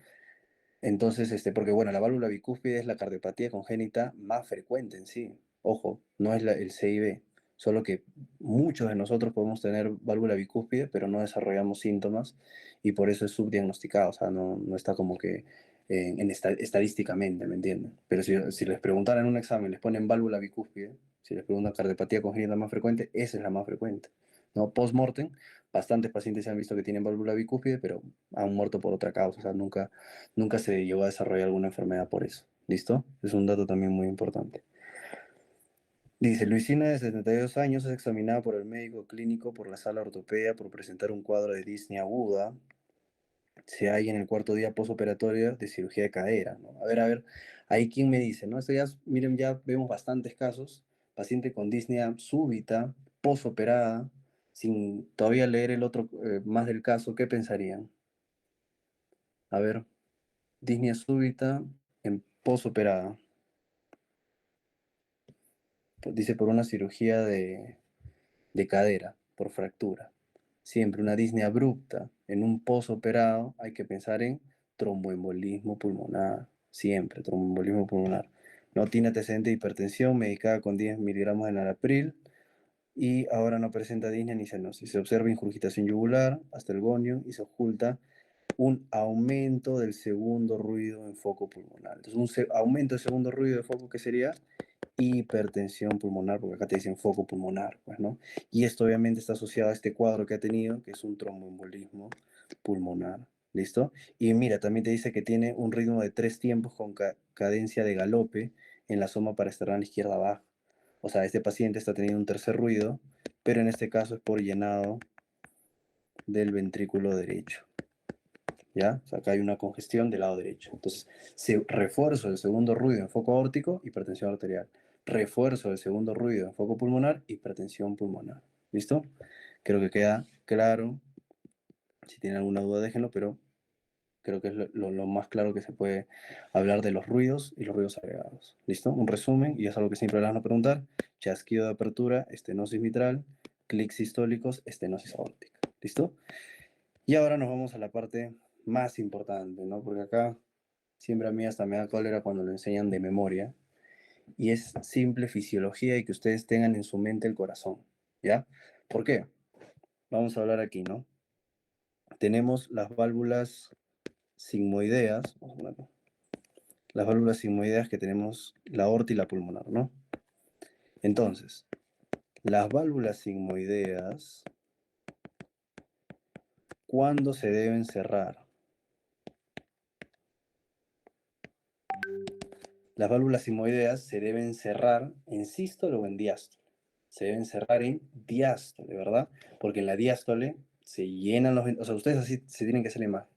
Speaker 1: Entonces, porque bueno, la válvula bicúspide es la cardiopatía congénita más frecuente en sí. Ojo, no es el CIB, solo que muchos de nosotros podemos tener válvula bicúspide, pero no desarrollamos síntomas y por eso es subdiagnosticado, o sea, no está como que estadísticamente, ¿me entienden? Pero si les preguntaran en un examen, les ponen válvula bicúspide, si les preguntan cardiopatía congénita más frecuente, esa es la más frecuente. ¿No? Post-mortem, bastantes pacientes se han visto que tienen válvula bicúspide, pero han muerto por otra causa, o sea, nunca se llegó a desarrollar alguna enfermedad por eso. ¿Listo? Es un dato también muy importante. Dice, Luisina, de 72 años, es examinada por el médico clínico por la sala ortopedia por presentar un cuadro de disnea aguda. Se halla en el cuarto día posoperatorio de cirugía de cadera, ¿no? A ver, ahí quién me dice, ¿no? Esto ya, miren, ya vemos bastantes casos. Paciente con disnea súbita, posoperada, sin todavía leer el otro más del caso, ¿qué pensarían? A ver, disnea súbita en posoperada. Dice por una cirugía de cadera, por fractura. Siempre una disnea abrupta en un posoperado, hay que pensar en tromboembolismo pulmonar. Siempre, tromboembolismo pulmonar. No tiene antecedente de hipertensión, medicada con 10 miligramos de enalapril y ahora no presenta disnea ni cianosis. Se observa ingurgitación yugular hasta el gonio y se oculta un aumento del segundo ruido en foco pulmonar. Entonces, un aumento del segundo ruido de foco, ¿qué sería? Hipertensión pulmonar, porque acá te dicen foco pulmonar, pues, ¿no? Y esto obviamente está asociado a este cuadro que ha tenido, que es un tromboembolismo pulmonar, ¿listo? Y mira, también te dice que tiene un ritmo de 3 tiempos con cadencia de galope en la soma paraesternal izquierda baja. O sea, este paciente está teniendo un tercer ruido, pero en este caso es por llenado del ventrículo derecho. ¿Ya? O sea, acá hay una congestión del lado derecho. Entonces, refuerzo del segundo ruido en foco aórtico, hipertensión arterial. Refuerzo del segundo ruido en foco pulmonar, hipertensión pulmonar. ¿Listo? Creo que queda claro. Si tienen alguna duda, déjenlo, pero Creo que es lo más claro que se puede hablar de los ruidos y los ruidos agregados. ¿Listo? Un resumen, y es algo que siempre le van a preguntar. Chasquido de apertura, estenosis mitral, clics sistólicos, estenosis aórtica. ¿Listo? Y ahora nos vamos a la parte más importante, ¿no? Porque acá siempre a mí hasta me da cólera cuando lo enseñan de memoria. Y es simple fisiología y que ustedes tengan en su mente el corazón. ¿Ya? ¿Por qué? Vamos a hablar aquí, ¿no? Tenemos las válvulas sigmoideas. Las válvulas sigmoideas que tenemos la aorta y la pulmonar, ¿no? Entonces, las válvulas sigmoideas, ¿cuándo se deben cerrar? Las válvulas sigmoideas se deben cerrar en sístole o en diástole. Se deben cerrar en diástole, ¿verdad? Porque en la diástole se llenan los... O sea, ustedes así se tienen que hacer la imagen.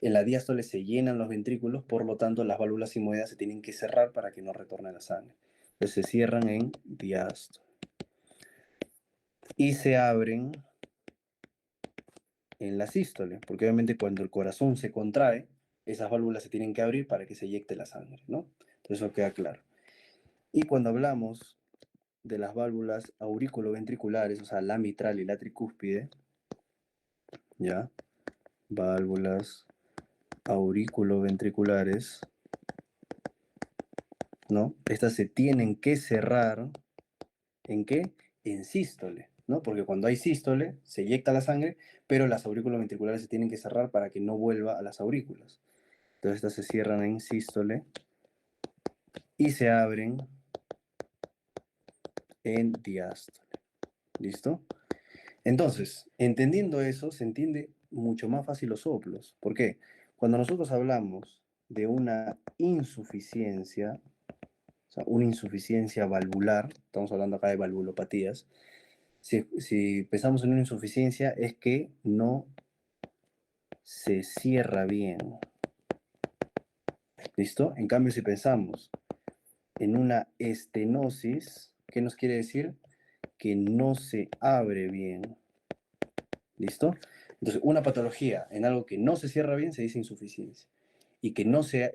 Speaker 1: En la diástole se llenan los ventrículos, por lo tanto las válvulas sigmoideas se tienen que cerrar para que no retorne la sangre. Entonces se cierran en diástole. Y se abren en la sístole, porque obviamente cuando el corazón se contrae, esas válvulas se tienen que abrir para que se eyecte la sangre, ¿no? Entonces eso queda claro. Y cuando hablamos de las válvulas auriculoventriculares, o sea, la mitral y la tricúspide, ¿ya? Válvulas auriculoventriculares, ¿no? Estas se tienen que cerrar, ¿en qué? En sístole, ¿no? Porque cuando hay sístole, se eyecta la sangre, pero las auriculoventriculares se tienen que cerrar para que no vuelva a las aurículas. Entonces estas se cierran en sístole y se abren en diástole. ¿Listo? Entonces, entendiendo eso, se entiende mucho más fácil los soplos. ¿Por qué? Cuando nosotros hablamos de una insuficiencia, o sea, una insuficiencia valvular, estamos hablando acá de valvulopatías, si pensamos en una insuficiencia es que no se cierra bien. ¿Listo? En cambio, si pensamos en una estenosis, ¿qué nos quiere decir? Que no se abre bien. ¿Listo? Entonces, una patología en algo que no se cierra bien se dice insuficiencia. Y que no se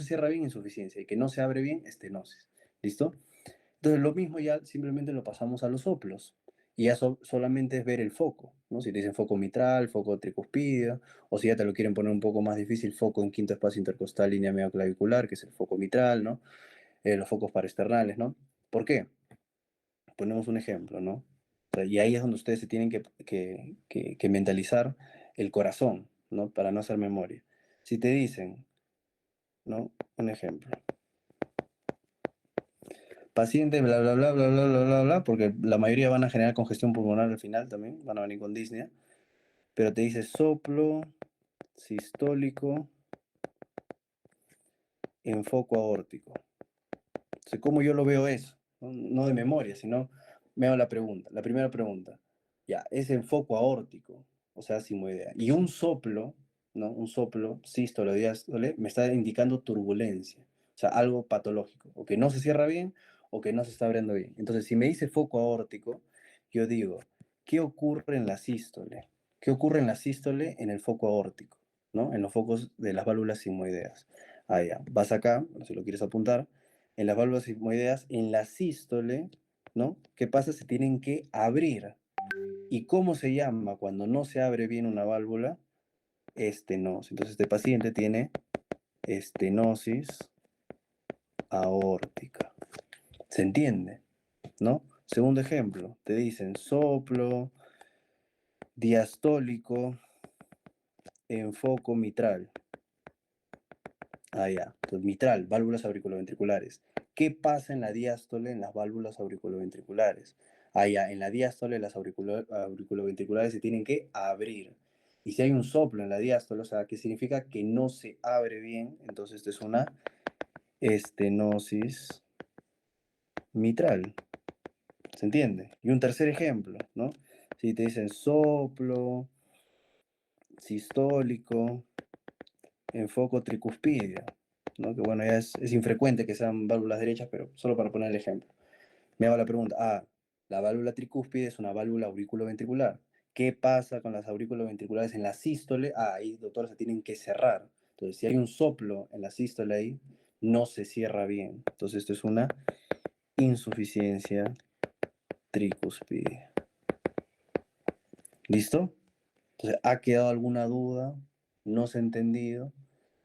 Speaker 1: cierra bien, insuficiencia. Y que no se abre bien, estenosis. ¿Listo? Entonces, lo mismo ya simplemente lo pasamos a los soplos. Y ya solamente es ver el foco, ¿no? Si te dicen foco mitral, foco tricuspidio, o si ya te lo quieren poner un poco más difícil, foco en quinto espacio intercostal, línea medioclavicular, que es el foco mitral, ¿no? Los focos paraesternales, ¿no? ¿Por qué? Ponemos un ejemplo, ¿no? O sea, y ahí es donde ustedes se tienen que mentalizar el corazón, ¿no? Para no hacer memoria. Si te dicen, ¿no? Un ejemplo. Paciente, bla, bla, bla, bla, bla, bla, bla, bla, porque la mayoría van a generar congestión pulmonar al final también, van a venir con disnea, pero te dice soplo sistólico en foco aórtico. Entonces, ¿cómo yo lo veo eso? No, no de memoria, sino me hago la pregunta, la primera pregunta. Ya, es en foco aórtico, o sea, sigmoidea. Y un soplo, ¿no? Un soplo, sístole o diástole, me está indicando turbulencia, o sea, algo patológico, o que no se cierra bien, o que no se está abriendo bien. Entonces, si me dice foco aórtico, yo digo, ¿qué ocurre en la sístole? ¿Qué ocurre en la sístole en el foco aórtico, ¿no? En los focos de las válvulas sigmoideas. Ah, ya, vas acá, si lo quieres apuntar, en las válvulas sigmoideas, en la sístole, ¿no? ¿Qué pasa? Se tienen que abrir. ¿Y cómo se llama cuando no se abre bien una válvula? Estenosis. Entonces este paciente tiene estenosis aórtica. ¿Se entiende? ¿No? Segundo ejemplo, te dicen soplo diastólico en foco mitral. Ah, ya. Entonces, mitral, válvulas auriculoventriculares. ¿Qué pasa en la diástole en las válvulas auriculoventriculares? Ah, ya. En la diástole las auriculoventriculares se tienen que abrir. Y si hay un soplo en la diástole, o sea, que significa que no se abre bien, entonces esto es una estenosis mitral. ¿Se entiende? Y un tercer ejemplo, ¿no? Si te dicen soplo sistólico en foco tricuspidio, ¿no? Que bueno, ya es infrecuente que sean válvulas derechas, pero solo para poner el ejemplo. Me hago la pregunta, la válvula tricúspide es una válvula auriculoventricular. ¿Qué pasa con las aurículas ventriculares en la sístole? Ahí, doctor, se tienen que cerrar. Entonces, si hay un soplo en la sístole ahí, no se cierra bien. Entonces, esto es una insuficiencia tricúspide. ¿Listo? Entonces, ¿ha quedado alguna duda? ¿No se ha entendido?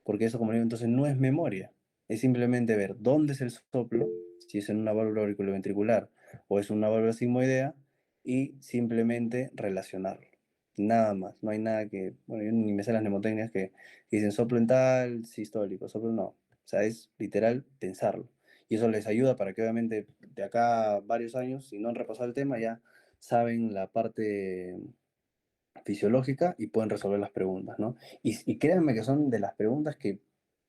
Speaker 1: Porque eso, como digo, entonces no es memoria. Es simplemente ver dónde es el soplo, si es en una válvula auriculoventricular o es una válvula sigmoidea, y simplemente relacionarlo. Nada más. No hay nada que. Bueno, yo ni me sé las mnemotecnias que dicen soplo en tal, sistólico, soplo no. O sea, es literal pensarlo. Y eso les ayuda para que, obviamente, de acá a varios años, si no han repasado el tema, ya saben la parte fisiológica y pueden resolver las preguntas, ¿no? Y créanme que son de las preguntas que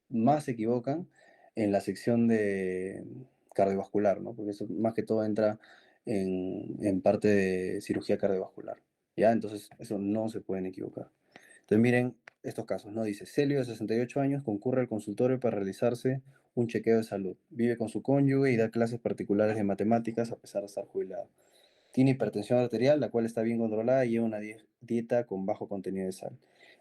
Speaker 1: más se equivocan en la sección de cardiovascular, ¿no? Porque eso más que todo entra en parte de cirugía cardiovascular, ¿ya? Entonces, eso no se pueden equivocar. Entonces, miren estos casos, ¿no? Dice, Celio, de 68 años, concurre al consultorio para realizarse un chequeo de salud. Vive con su cónyuge y da clases particulares de matemáticas a pesar de estar jubilado. Tiene hipertensión arterial, la cual está bien controlada y lleva una dieta con bajo contenido de sal.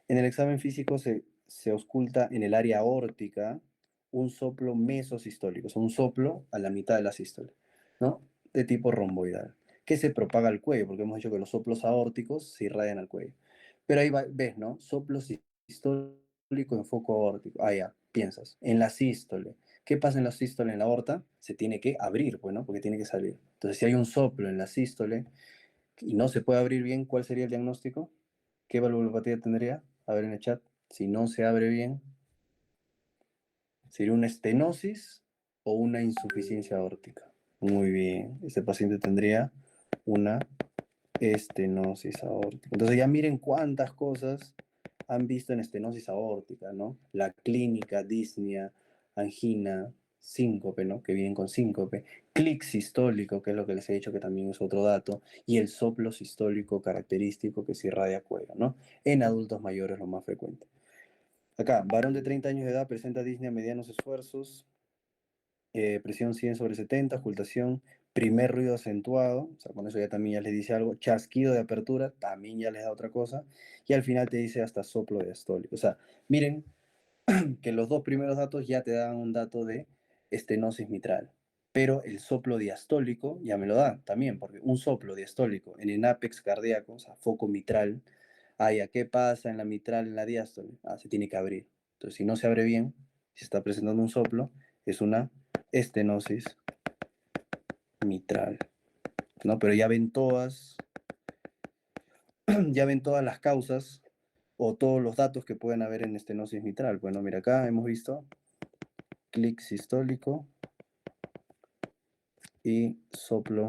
Speaker 1: En el examen físico se ausculta en el área aórtica un soplo mesosistólico, o sea, un soplo a la mitad de la sístole, ¿no? De tipo romboidal, que se propaga al cuello, porque hemos dicho que los soplos aórticos se irradian al cuello. Pero ahí ves, ¿no? Soplo sistólico en foco aórtico. Ah, ya, piensas. En la sístole. ¿Qué pasa en la sístole en la aorta? Se tiene que abrir, pues, ¿no? Porque tiene que salir. Entonces, si hay un soplo en la sístole y no se puede abrir bien, ¿cuál sería el diagnóstico? ¿Qué valvulopatía tendría? A ver en el chat. Si no se abre bien, ¿sería una estenosis o una insuficiencia aórtica? Muy bien. Este paciente tendría una estenosis aórtica. Entonces ya miren cuántas cosas han visto en estenosis aórtica, ¿no? La clínica, disnea, angina, síncope, ¿no? Que vienen con síncope, clic sistólico, que es lo que les he dicho que también es otro dato, y el soplo sistólico característico que se irradia cuello, ¿no? En adultos mayores lo más frecuente. Acá, varón de 30 años de edad presenta disnea medianos esfuerzos, presión 100 sobre 70, ocultación, primer ruido acentuado, o sea, con eso ya también ya les dice algo, chasquido de apertura, también ya les da otra cosa, y al final te dice hasta soplo diastólico. O sea, miren que los dos primeros datos ya te dan un dato de estenosis mitral, pero el soplo diastólico ya me lo da también, porque un soplo diastólico en el ápex cardíaco, o sea, foco mitral, ¿qué pasa en la mitral, en la diástole? Se tiene que abrir. Entonces, si no se abre bien, si está presentando un soplo, es una estenosis mitral, ¿no? Pero ya ven todas las causas o todos los datos que pueden haber en estenosis mitral. Bueno, mira, acá hemos visto clic sistólico y soplo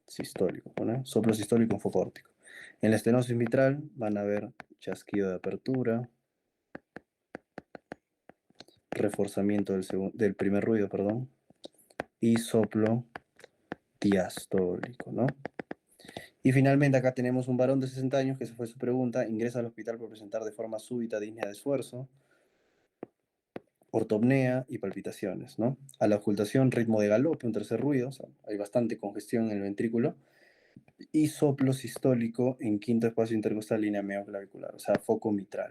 Speaker 1: sistólico, ¿no? Soplo sistólico en foco óptico. En la estenosis mitral van a ver chasquido de apertura, reforzamiento del primer ruido, perdón, y soplo diastólico, ¿no? Y finalmente acá tenemos un varón de 60 años, que esa fue su pregunta, ingresa al hospital por presentar de forma súbita disnea de esfuerzo, ortopnea y palpitaciones, ¿no? A la ocultación, ritmo de galope, un tercer ruido, o sea, hay bastante congestión en el ventrículo, y soplo sistólico en quinto espacio intercostal línea meoclavicular, o sea, foco mitral.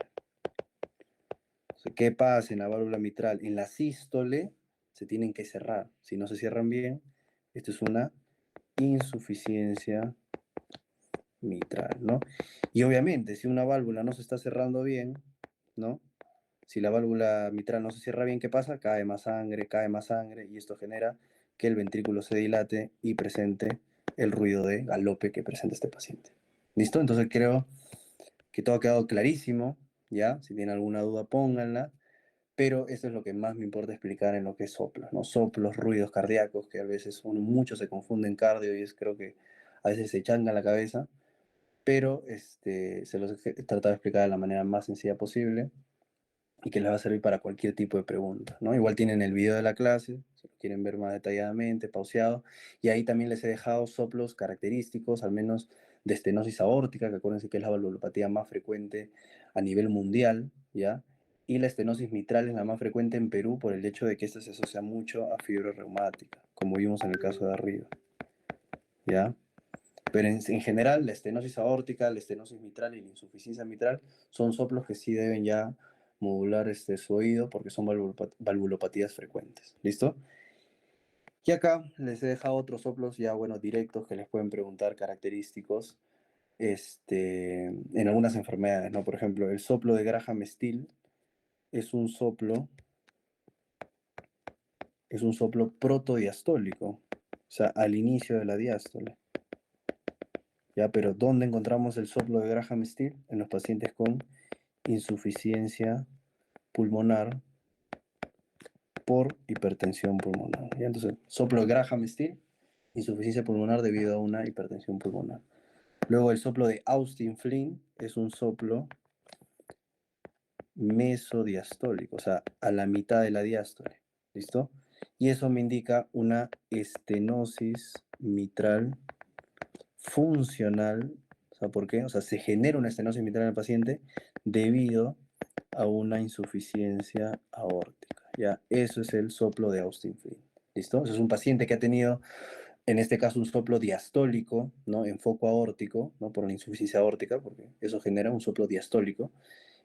Speaker 1: O sea, ¿qué pasa en la válvula mitral? En la sístole se tienen que cerrar. Si no se cierran bien, esto es una insuficiencia mitral, ¿no? Y obviamente, si una válvula no se está cerrando bien, ¿no? Si la válvula mitral no se cierra bien, ¿qué pasa? Cae más sangre, y esto genera que el ventrículo se dilate y presente el ruido de galope que presenta este paciente. ¿Listo? Entonces creo que todo ha quedado clarísimo, ¿ya? Si tienen alguna duda, pónganla, pero eso es lo que más me importa explicar en lo que es soplos, ¿no? Soplos, ruidos cardíacos, que a veces muchos se confunden cardio y creo que a veces se changa la cabeza, pero se los he tratado de explicar de la manera más sencilla posible y que les va a servir para cualquier tipo de pregunta, ¿no? Igual tienen el video de la clase, si lo quieren ver más detalladamente, pauseado, y ahí también les he dejado soplos característicos, al menos de estenosis aórtica, que acuérdense que es la valvulopatía más frecuente a nivel mundial, ¿ya? Y la estenosis mitral es la más frecuente en Perú por el hecho de que esta se asocia mucho a fiebre reumática, como vimos en el caso de arriba, ¿ya? Pero en general, la estenosis aórtica, la estenosis mitral y la insuficiencia mitral son soplos que sí deben ya modular su oído porque son valvulopatías frecuentes. ¿Listo? Y acá les he dejado otros soplos ya, bueno, directos que les pueden preguntar característicos en algunas enfermedades, ¿no? Por ejemplo, el soplo de Graham-Still es un soplo protodiastólico, o sea, al inicio de la diástole. ¿Ya? Pero ¿dónde encontramos el soplo de Graham-Still? En los pacientes con insuficiencia pulmonar por hipertensión pulmonar. ¿Ya? Entonces, soplo de Graham-Still, insuficiencia pulmonar debido a una hipertensión pulmonar. Luego el soplo de Austin-Flynn es un soplo mesodiastólico, o sea, a la mitad de la diástole. ¿Listo? Y eso me indica una estenosis mitral funcional. O sea, ¿por qué? O sea, se genera una estenosis mitral en el paciente debido a una insuficiencia aórtica. Ya, eso es el soplo de Austin-Flynn. ¿Listo? Eso es un paciente que ha tenido, en este caso, un soplo diastólico, ¿no? En foco aórtico, ¿no? Por una insuficiencia aórtica, porque eso genera un soplo diastólico.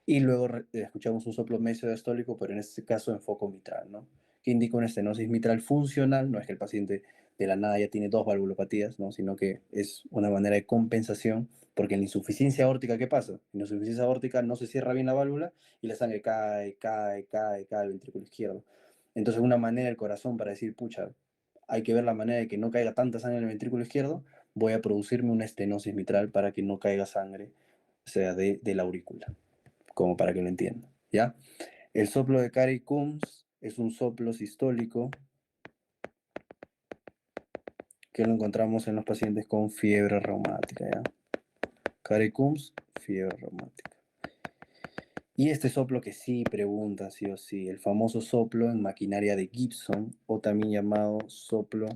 Speaker 1: Y luego escuchamos un soplo mesodiastólico, pero en este caso en foco mitral, ¿no? Que indica una estenosis mitral funcional. No es que el paciente de la nada ya tiene dos valvulopatías, ¿no? Sino que es una manera de compensación, porque en la insuficiencia aórtica, ¿qué pasa? En la insuficiencia aórtica no se cierra bien la válvula y la sangre cae al ventrículo izquierdo. Entonces, una manera del corazón para decir, pucha, hay que ver la manera de que no caiga tanta sangre en el ventrículo izquierdo, voy a producirme una estenosis mitral para que no caiga sangre, o sea, de la aurícula, como para que lo entiendan, ¿ya? El soplo de Carey-Coombs es un soplo sistólico que lo encontramos en los pacientes con fiebre reumática, ¿ya? Carey-Coombs, fiebre reumática. Y este soplo que sí pregunta, sí o sí, el famoso soplo en maquinaria de Gibson, o también llamado soplo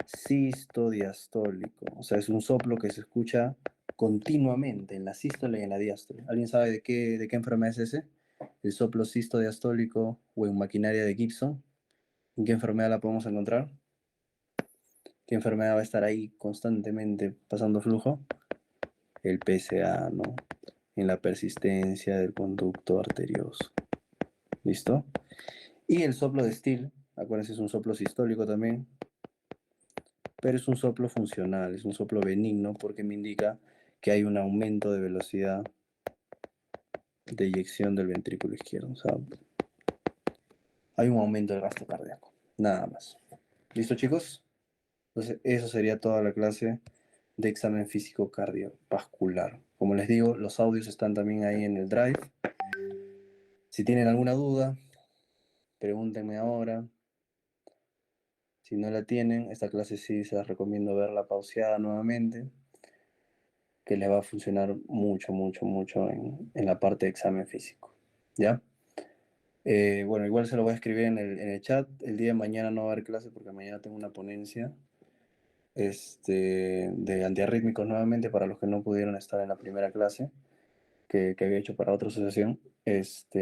Speaker 1: sistodiastólico. O sea, es un soplo que se escucha continuamente en la sístole y en la diástole. ¿Alguien sabe de qué enfermedad es ese? El soplo sistodiastólico o en maquinaria de Gibson. ¿En qué enfermedad la podemos encontrar? ¿Qué enfermedad va a estar ahí constantemente pasando flujo? El PSA, ¿no? En la persistencia del conducto arterioso. ¿Listo? Y el soplo de Still, acuérdense, es un soplo sistólico también, pero es un soplo funcional, es un soplo benigno porque me indica que hay un aumento de velocidad de eyección del ventrículo izquierdo. O sea, hay un aumento del gasto cardíaco, nada más. ¿Listo, chicos? Entonces, eso sería toda la clase de examen físico cardiovascular. Como les digo, los audios están también ahí en el Drive. Si tienen alguna duda, pregúntenme ahora. Si no la tienen, esta clase sí se las recomiendo verla pauseada nuevamente, que les va a funcionar mucho, mucho, mucho en la parte de examen físico. ¿Ya? Bueno, igual se lo voy a escribir en el chat. El día de mañana no va a haber clase porque mañana tengo una ponencia de antiarrítmicos nuevamente para los que no pudieron estar en la primera clase que había hecho para otra asociación.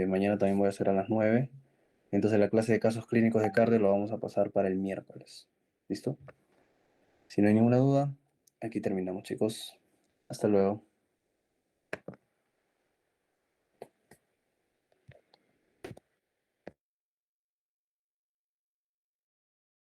Speaker 1: Mañana también voy a hacer a las 9. Entonces la clase de casos clínicos de cardio lo vamos a pasar para el miércoles. ¿Listo? Si no hay ninguna duda, aquí terminamos, chicos. Hasta luego.